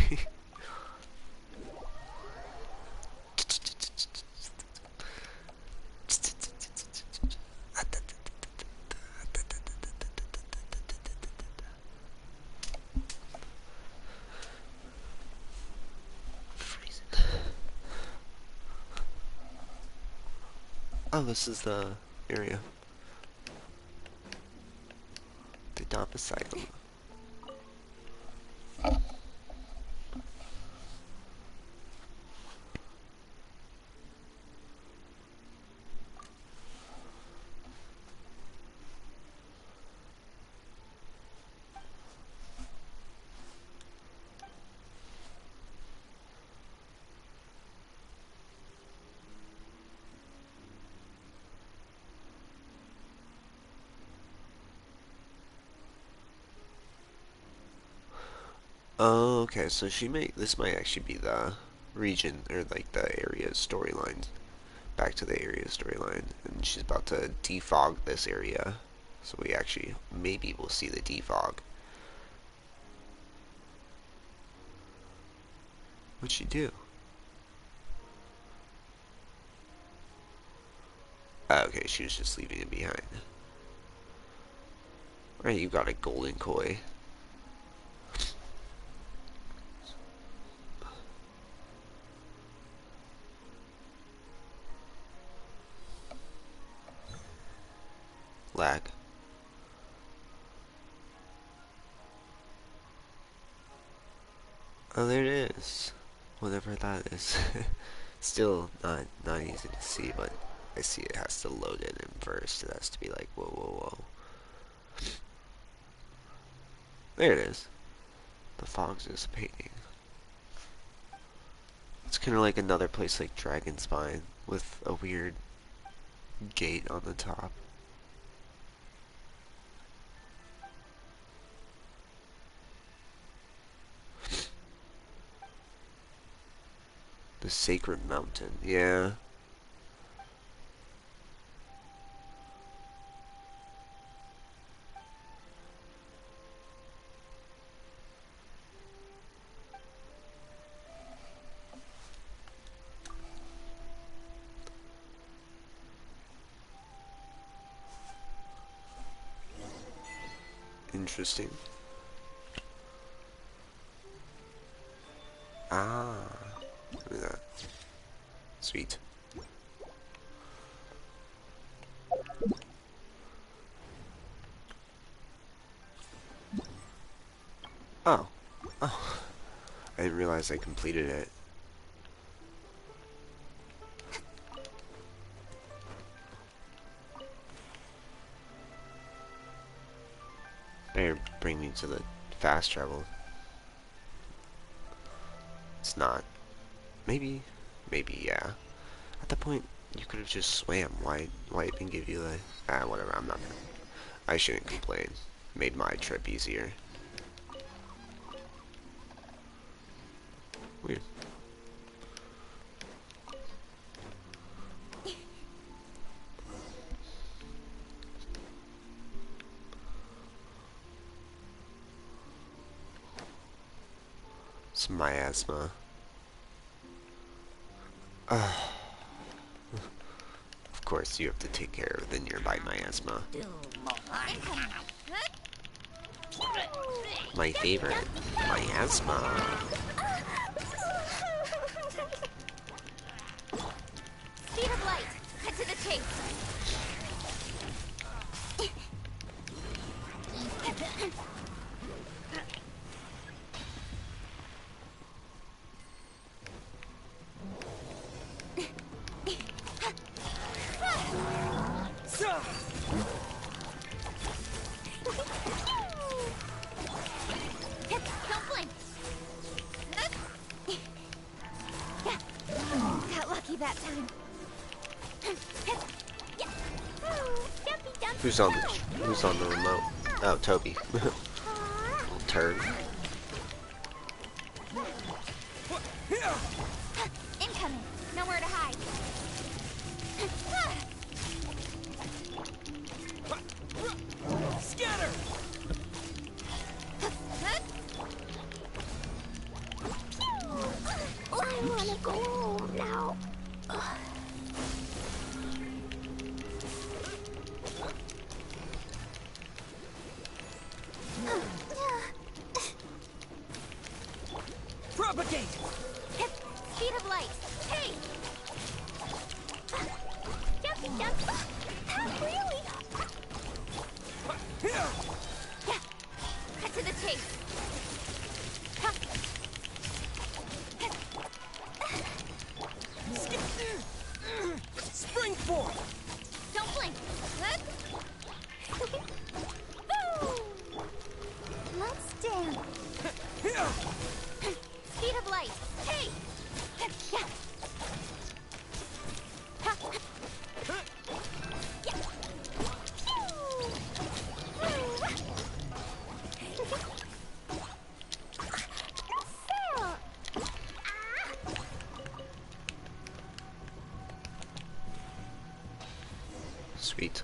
Oh, this is the area. The domicile. Oh, okay, so this might actually be the region, or like the area storyline. Back to the area storyline, and she's about to defog this area. So we actually, maybe we'll see the defog. What'd she do? Oh, okay, she was just leaving it behind. Alright, you got a golden koi. Lag. Oh, there it is. Whatever that is. Still not easy to see, but I see it has to load it in first. It has to be like, whoa, whoa, whoa. There it is. The fog's dissipating. It's kind of like another place like Dragon Spine with a weird gate on the top. The Sacred Mountain, yeah. Interesting. Ah, look at that. Sweet. Oh. Oh. I didn't realize I completed it. Better bring me to the fast travel. It's not. Maybe, yeah. At that point, you could have just swam. Why even give you the... whatever, I'm not gonna... I shouldn't complain. Made my trip easier. Weird. It's miasma. Of course, you have to take care of the nearby miasma. My favorite, miasma. Speed of light. Cut to the chase. Don't blink. Got lucky that time. Who's on the remote? Oh, Toby. Little turd. Incoming. Nowhere to hide. Scatter! I wanna go home now. Propagate! Speed of light. Hey! Jumpy, jumpy. Not really. Yeah. Cut to the chase. Spring form! Don't blink. Let's dance. Speed of light. Hey! Sweet.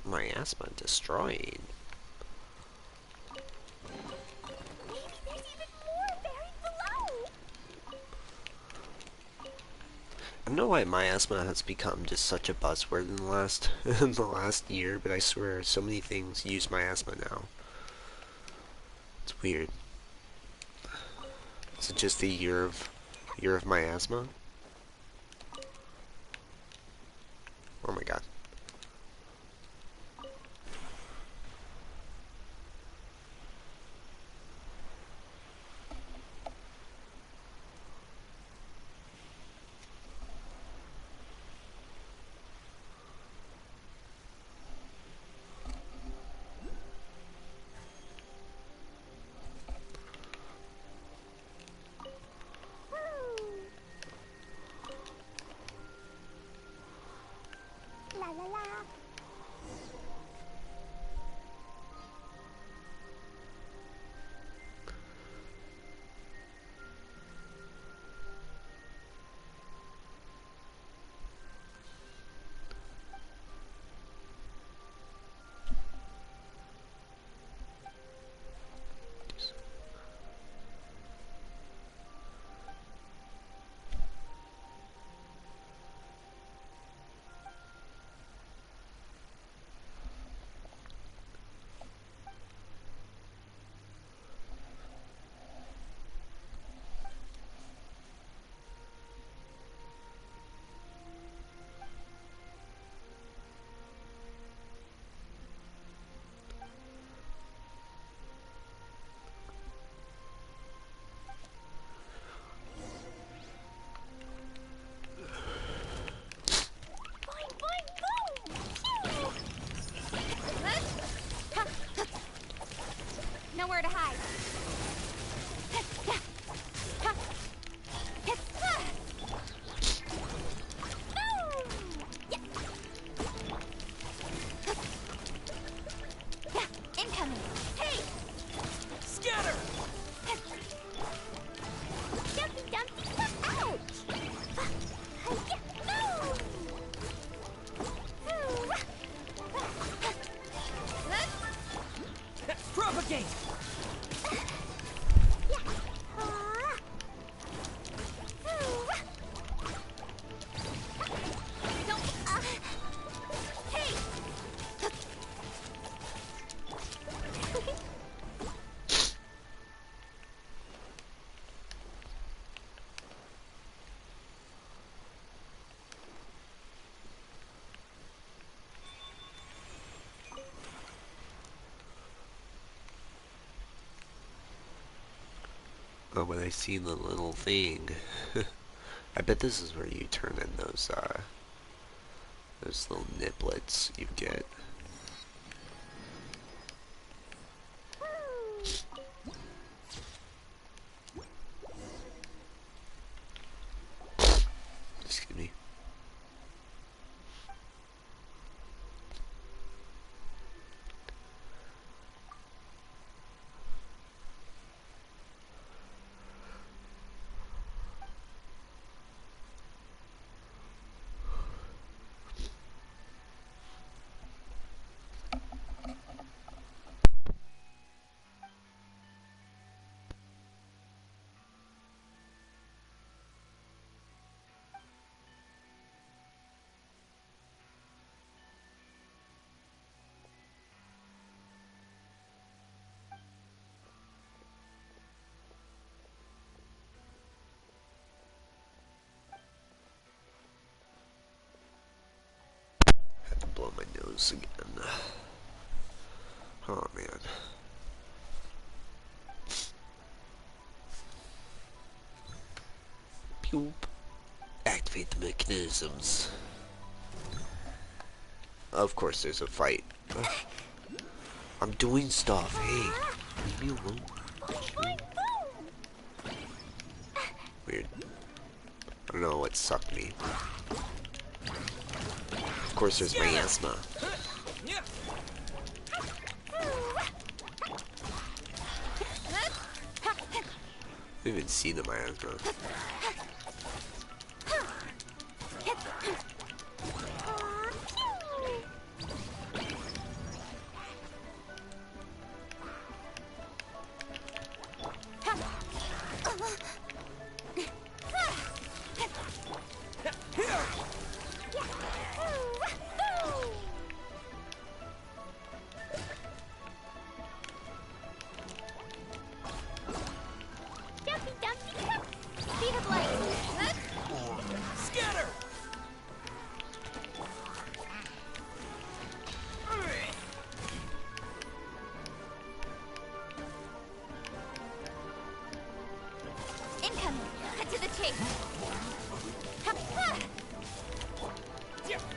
Miasma destroyed. Maybe there's even more buried below. I don't know why miasma has become just such a buzzword in the last in the last year, but I swear so many things use miasma now. It's weird. Is it just the year of miasma? Oh my god. Oh, when I see the little thing. I bet this is where you turn in those little niblets you get. Excuse me. Had to blow my nose again. Oh man. Pew. Activate the mechanisms. Of course there's a fight. Ugh. I'm doing stuff. Hey, leave me alone. Weird. I don't know what sucked me. Of course there's my asthma. I didn't even see the miasma.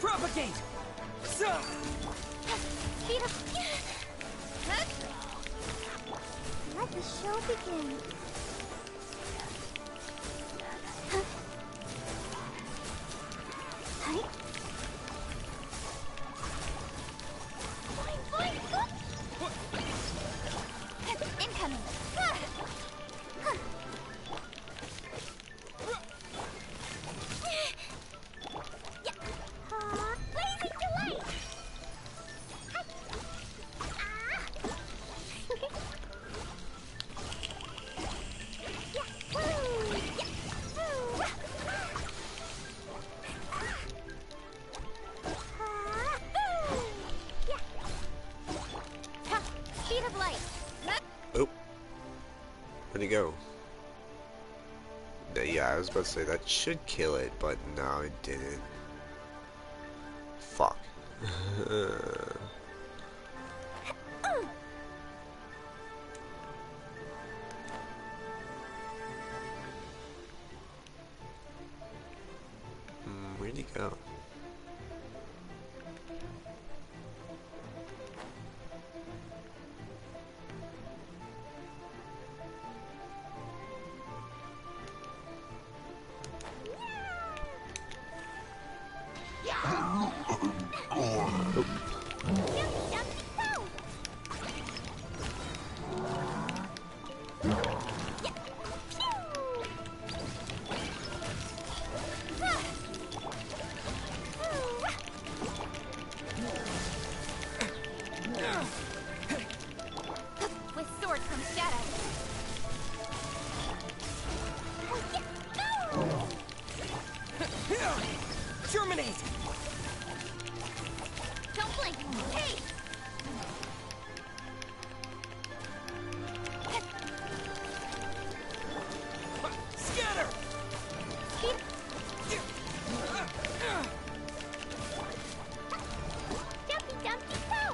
Propagate! So! Let the show begin. Hi. Incoming. Oh. Where'd he go? Yeah, I was about to say that should kill it, but no, it didn't. Fuck. Where'd he go? With sword from shadow. Germinate! Don't blink. Hey! Scatter! Dumpy dumpy go!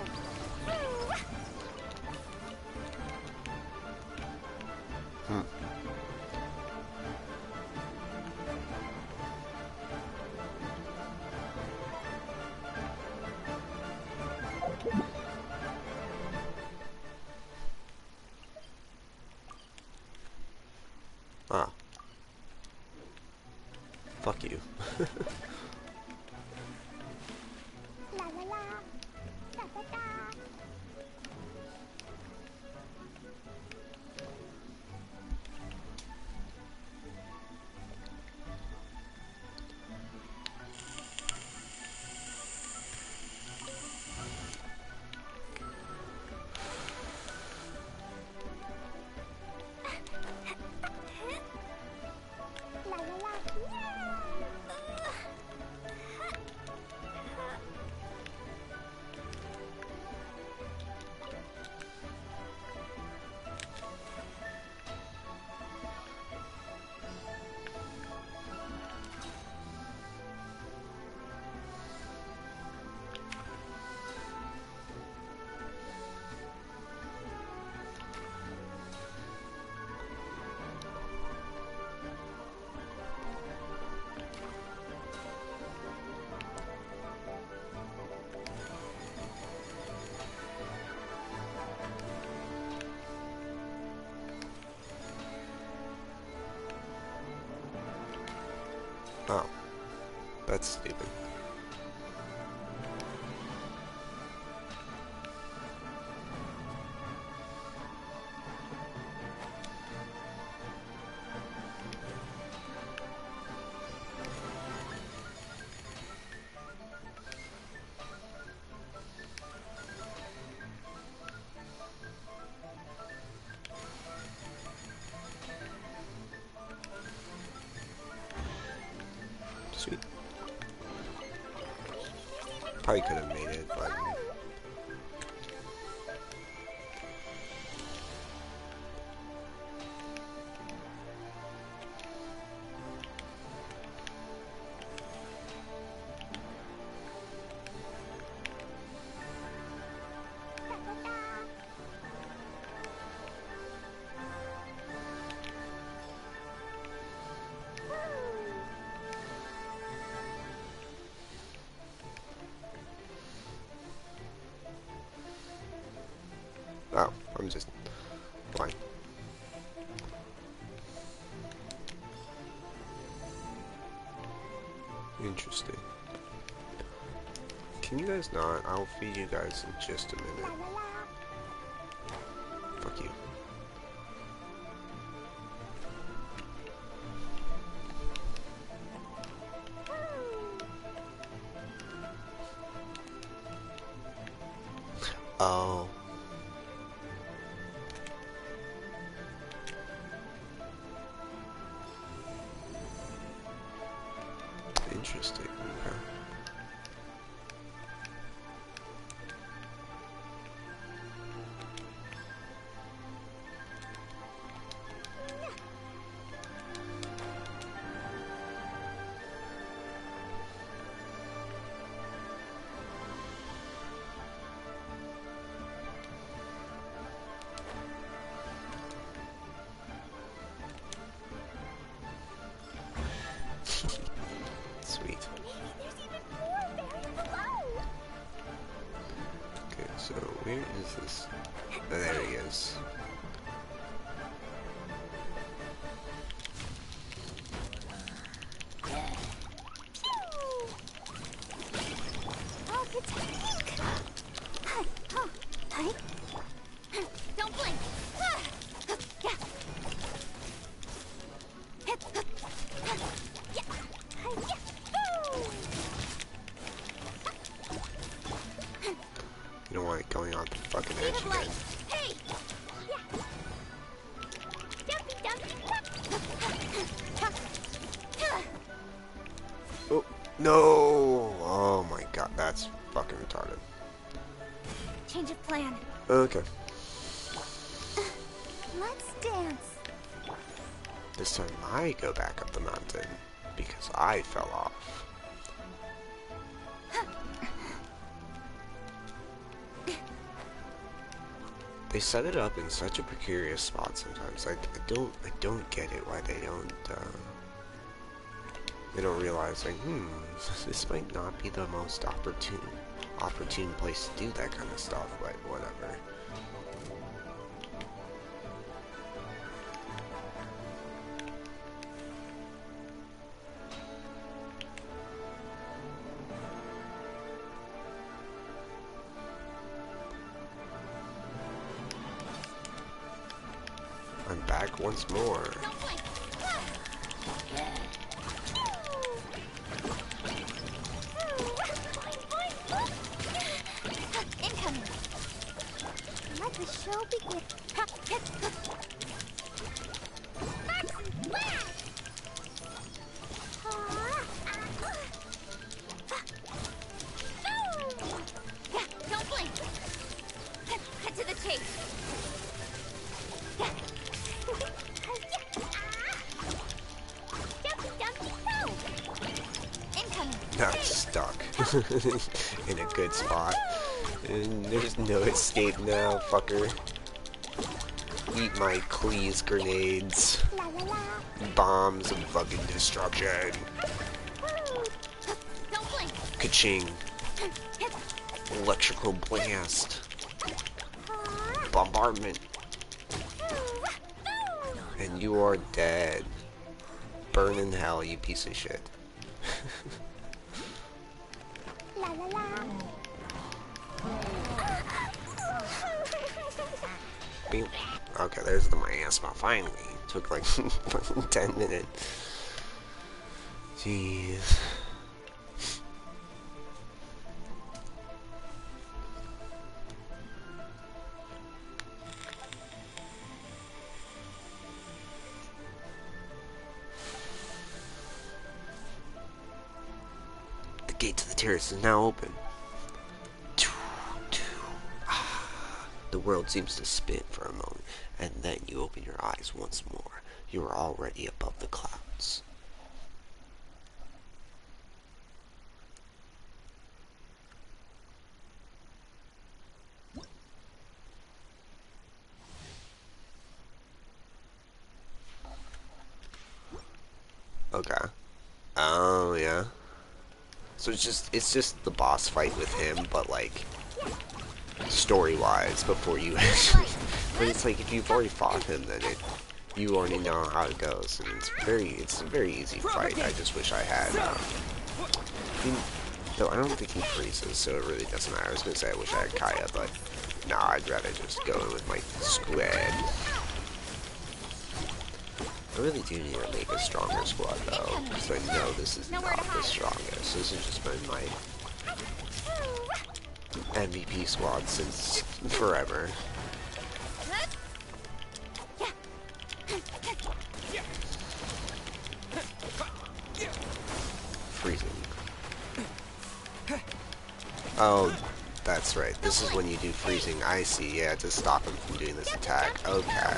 That's stupid. Sweet. Probably could have made it, but oh, I'm just blind. Interesting. Can you guys not? I'll feed you guys in just a minute. Fuck you. Oh. Interesting. Okay. Sweet. Okay, so where is this? Oh, there he is. Don't blink. You don't want it going on the fucking edge again. Hey! Oh, no! Oh my god, that's fucking retarded. Change of plan. Okay. Let's dance. This time I go back up the mountain because I fell off. They set it up in such a precarious spot sometimes. I don't get it why they don't realize like, this might not be the most opportune place to do that kind of stuff, but whatever. I'm back once more. Incoming. Let the show begin. Don't blink. Cut to the chase. Not stuck in a good spot. And there's no escape now, fucker. Eat my please grenades. Bombs of fucking destruction. Ka-ching. Electrical blast. Bombardment. And you are dead. Burn in hell, you piece of shit. Beep. Okay, there's the miasma. Finally. Took like 10 minutes. Jeez. The gate to the terrace is now open. The world seems to spin for a moment, and then you open your eyes once more. You are already above the clouds. Okay. Oh, yeah. So it's just the boss fight with him, but like story-wise before you actually. But it's like if you've already fought him, then you already know how it goes, and it's a very easy fight. I just wish I had. Though I don't think he freezes, so it really doesn't matter. I was gonna say I wish I had Kaya, but nah, I'd rather just go in with my squad. I really do need to make a stronger squad though, because I know this is not the strongest. This has just been my MVP squad since forever. Freezing. Oh, that's right. This is when you do freezing. I see. Yeah, to stop him from doing this attack. Okay.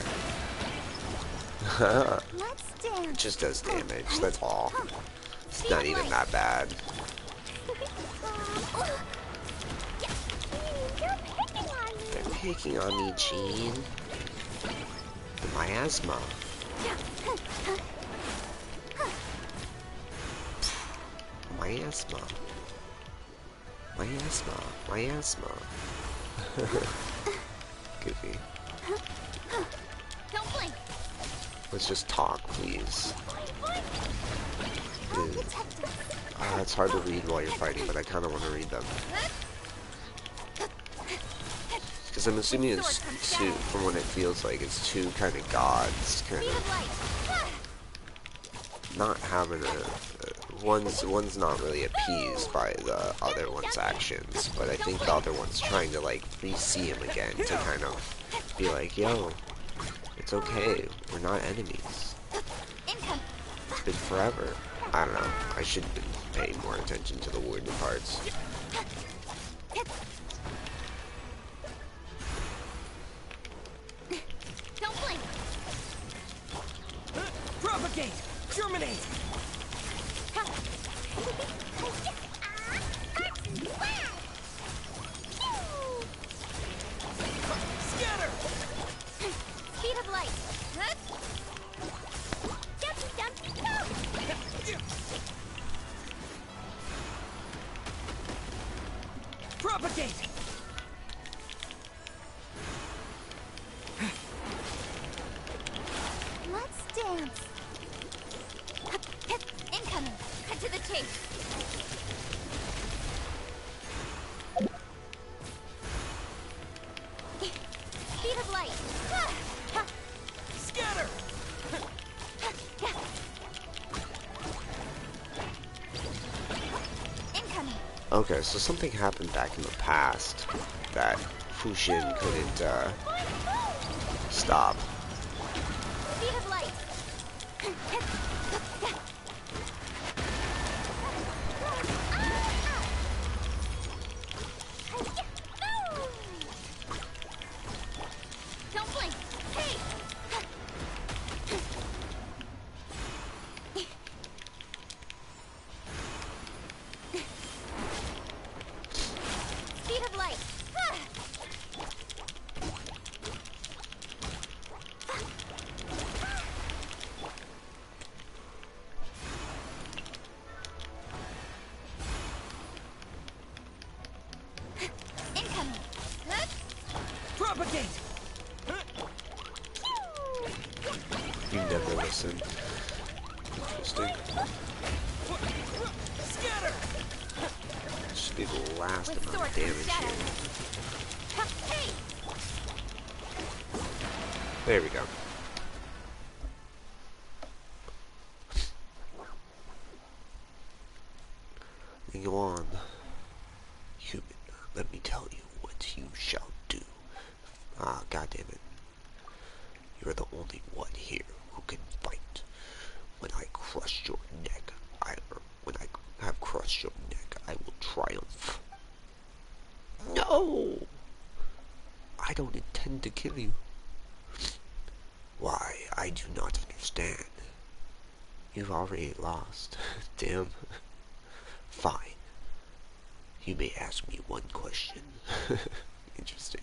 It just does damage. That's all. It's not even that bad. They're picking on me, Jean. The miasma. Miasma. Miasma. Miasma. Goofy. Don't blink. Let's just talk, please. It's hard to read while you're fighting, but I kind of want to read them. Because I'm assuming it's two, from what it feels like, it's two kind of gods, kind of not having one's not really appeased by the other one's actions, but I think the other one's trying to like re-see him again to kind of be like, yo, it's okay, we're not enemies. It's been forever. I don't know, I should have been paying more attention to the wooden parts. Don't blink. Propagate! Germinate! Scatter! Speed of light. Propagate! Let's dance. Incoming. Cut to the chase. Speed of light. Scatter! Incoming. Okay, so something happened back in the past that Fushin couldn't stop. Speed of light. Don't blink. Hey. Speed of light. Incoming. Propagate! You never listen. Interesting. Scatter! Should be the last With amount of sword damage shadow. here. Hey. There we go. Go on. Human, let me tell you what you shall do. Ah, goddammit. You're the only one here who can fight. When I crush your neck, when I have crushed your neck, I will triumph. No! I don't intend to kill you. Why, I do not understand. You've already lost. Damn. Fine. You may ask me one question. Interesting.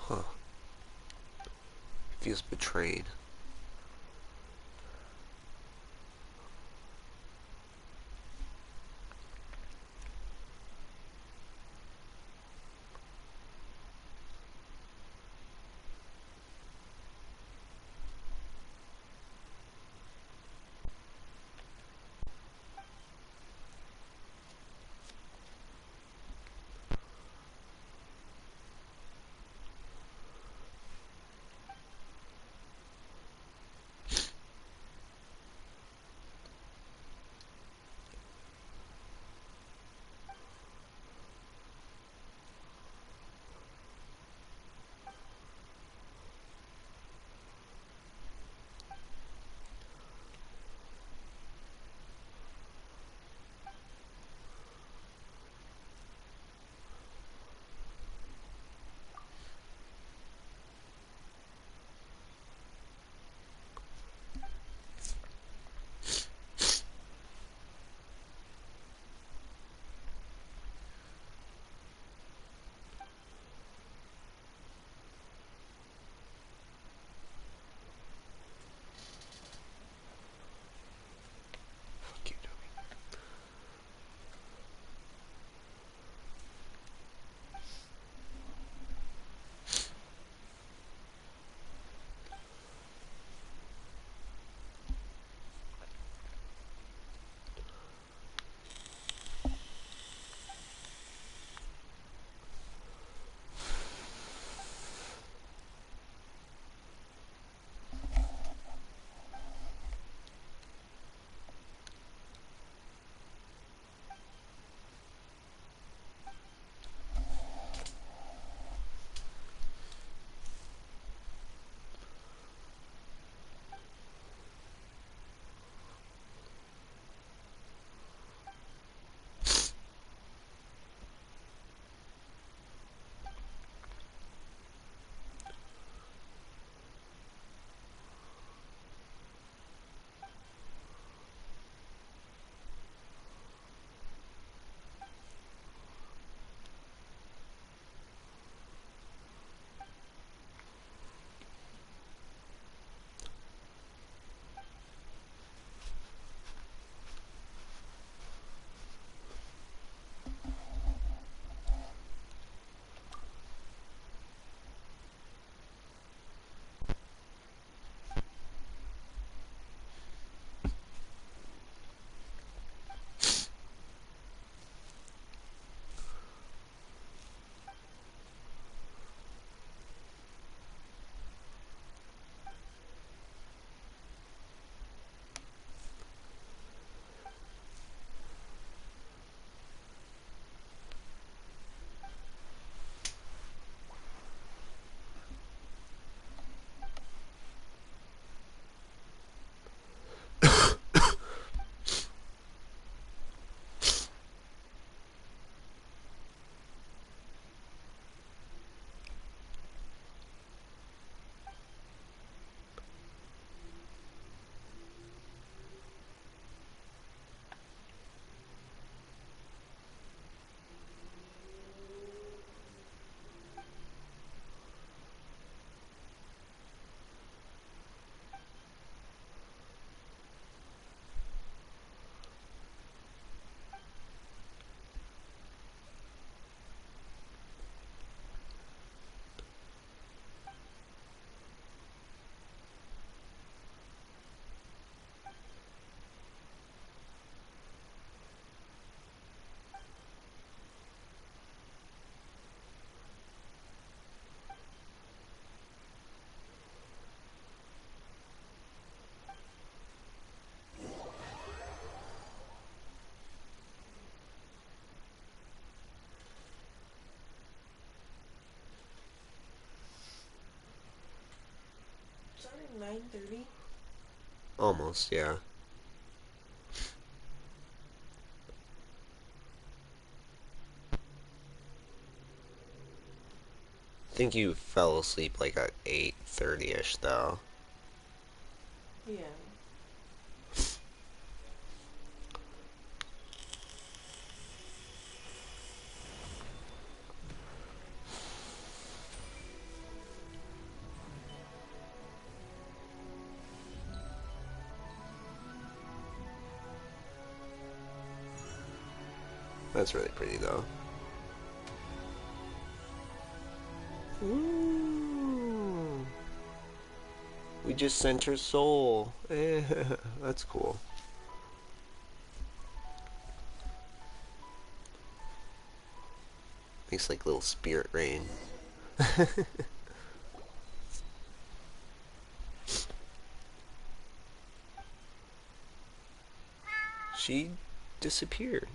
Huh. Feels betrayed. Almost, yeah. I think you fell asleep like at 8:30ish though. Yeah. That's really pretty though. Ooh. We just sent her soul. That's cool. Makes like little spirit rain. She disappeared.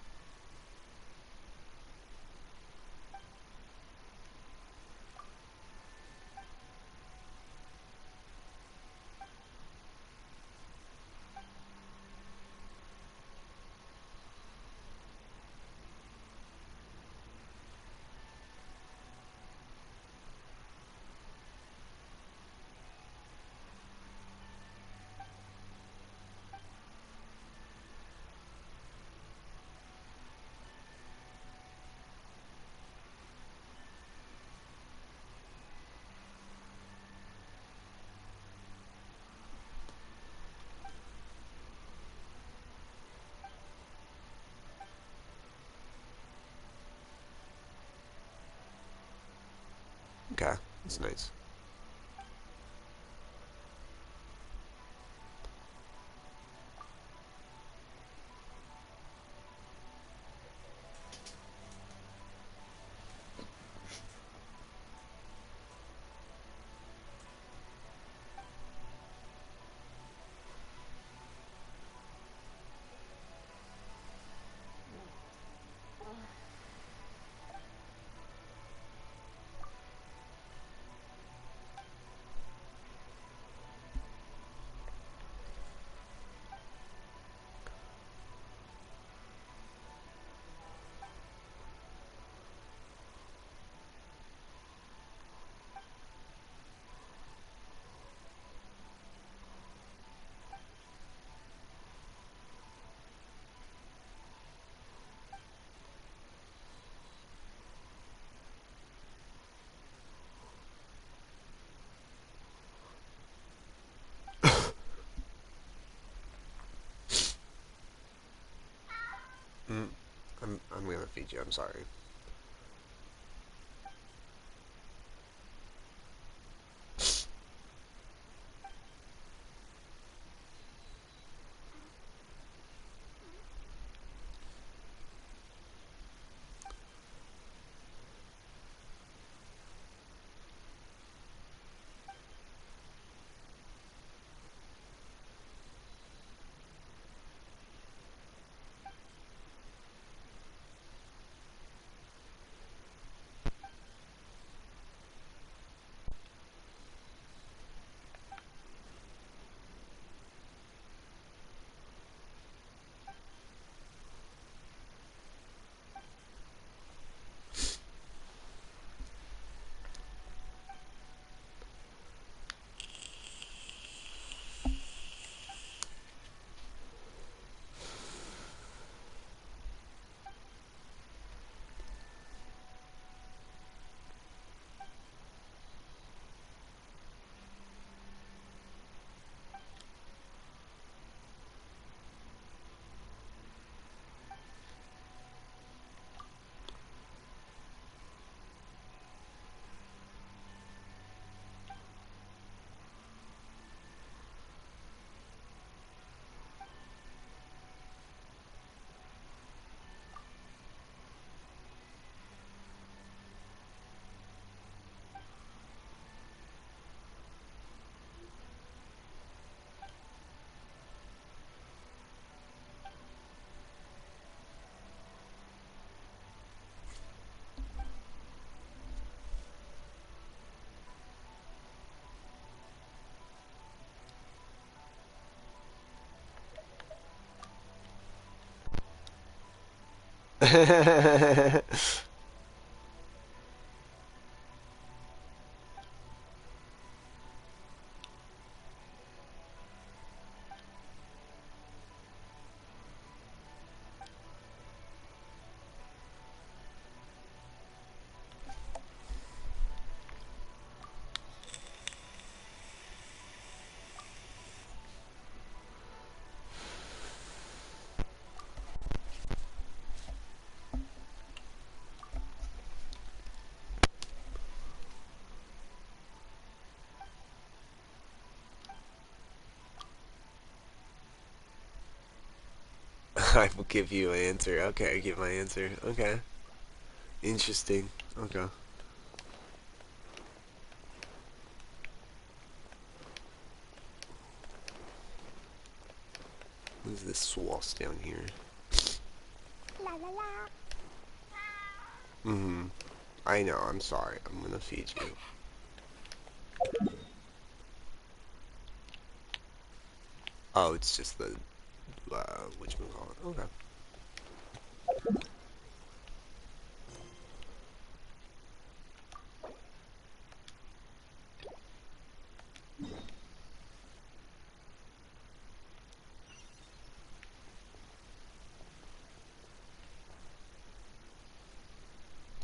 Okay, that's nice. Mm, I'm gonna feed you. I'm sorry. I will give you an answer. Okay, I give my answer. Okay. Interesting. Okay. What is this swass down here? La la la. Mm-hmm. I know, I'm sorry. I'm gonna feed you. Oh, it's just the, whatchamacallit. Okay.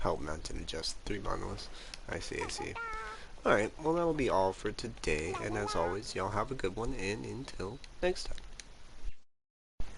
Help mountain adjust 3 monoliths. I see, I see. Alright, well that'll be all for today, and as always, y'all have a good one, and until next time.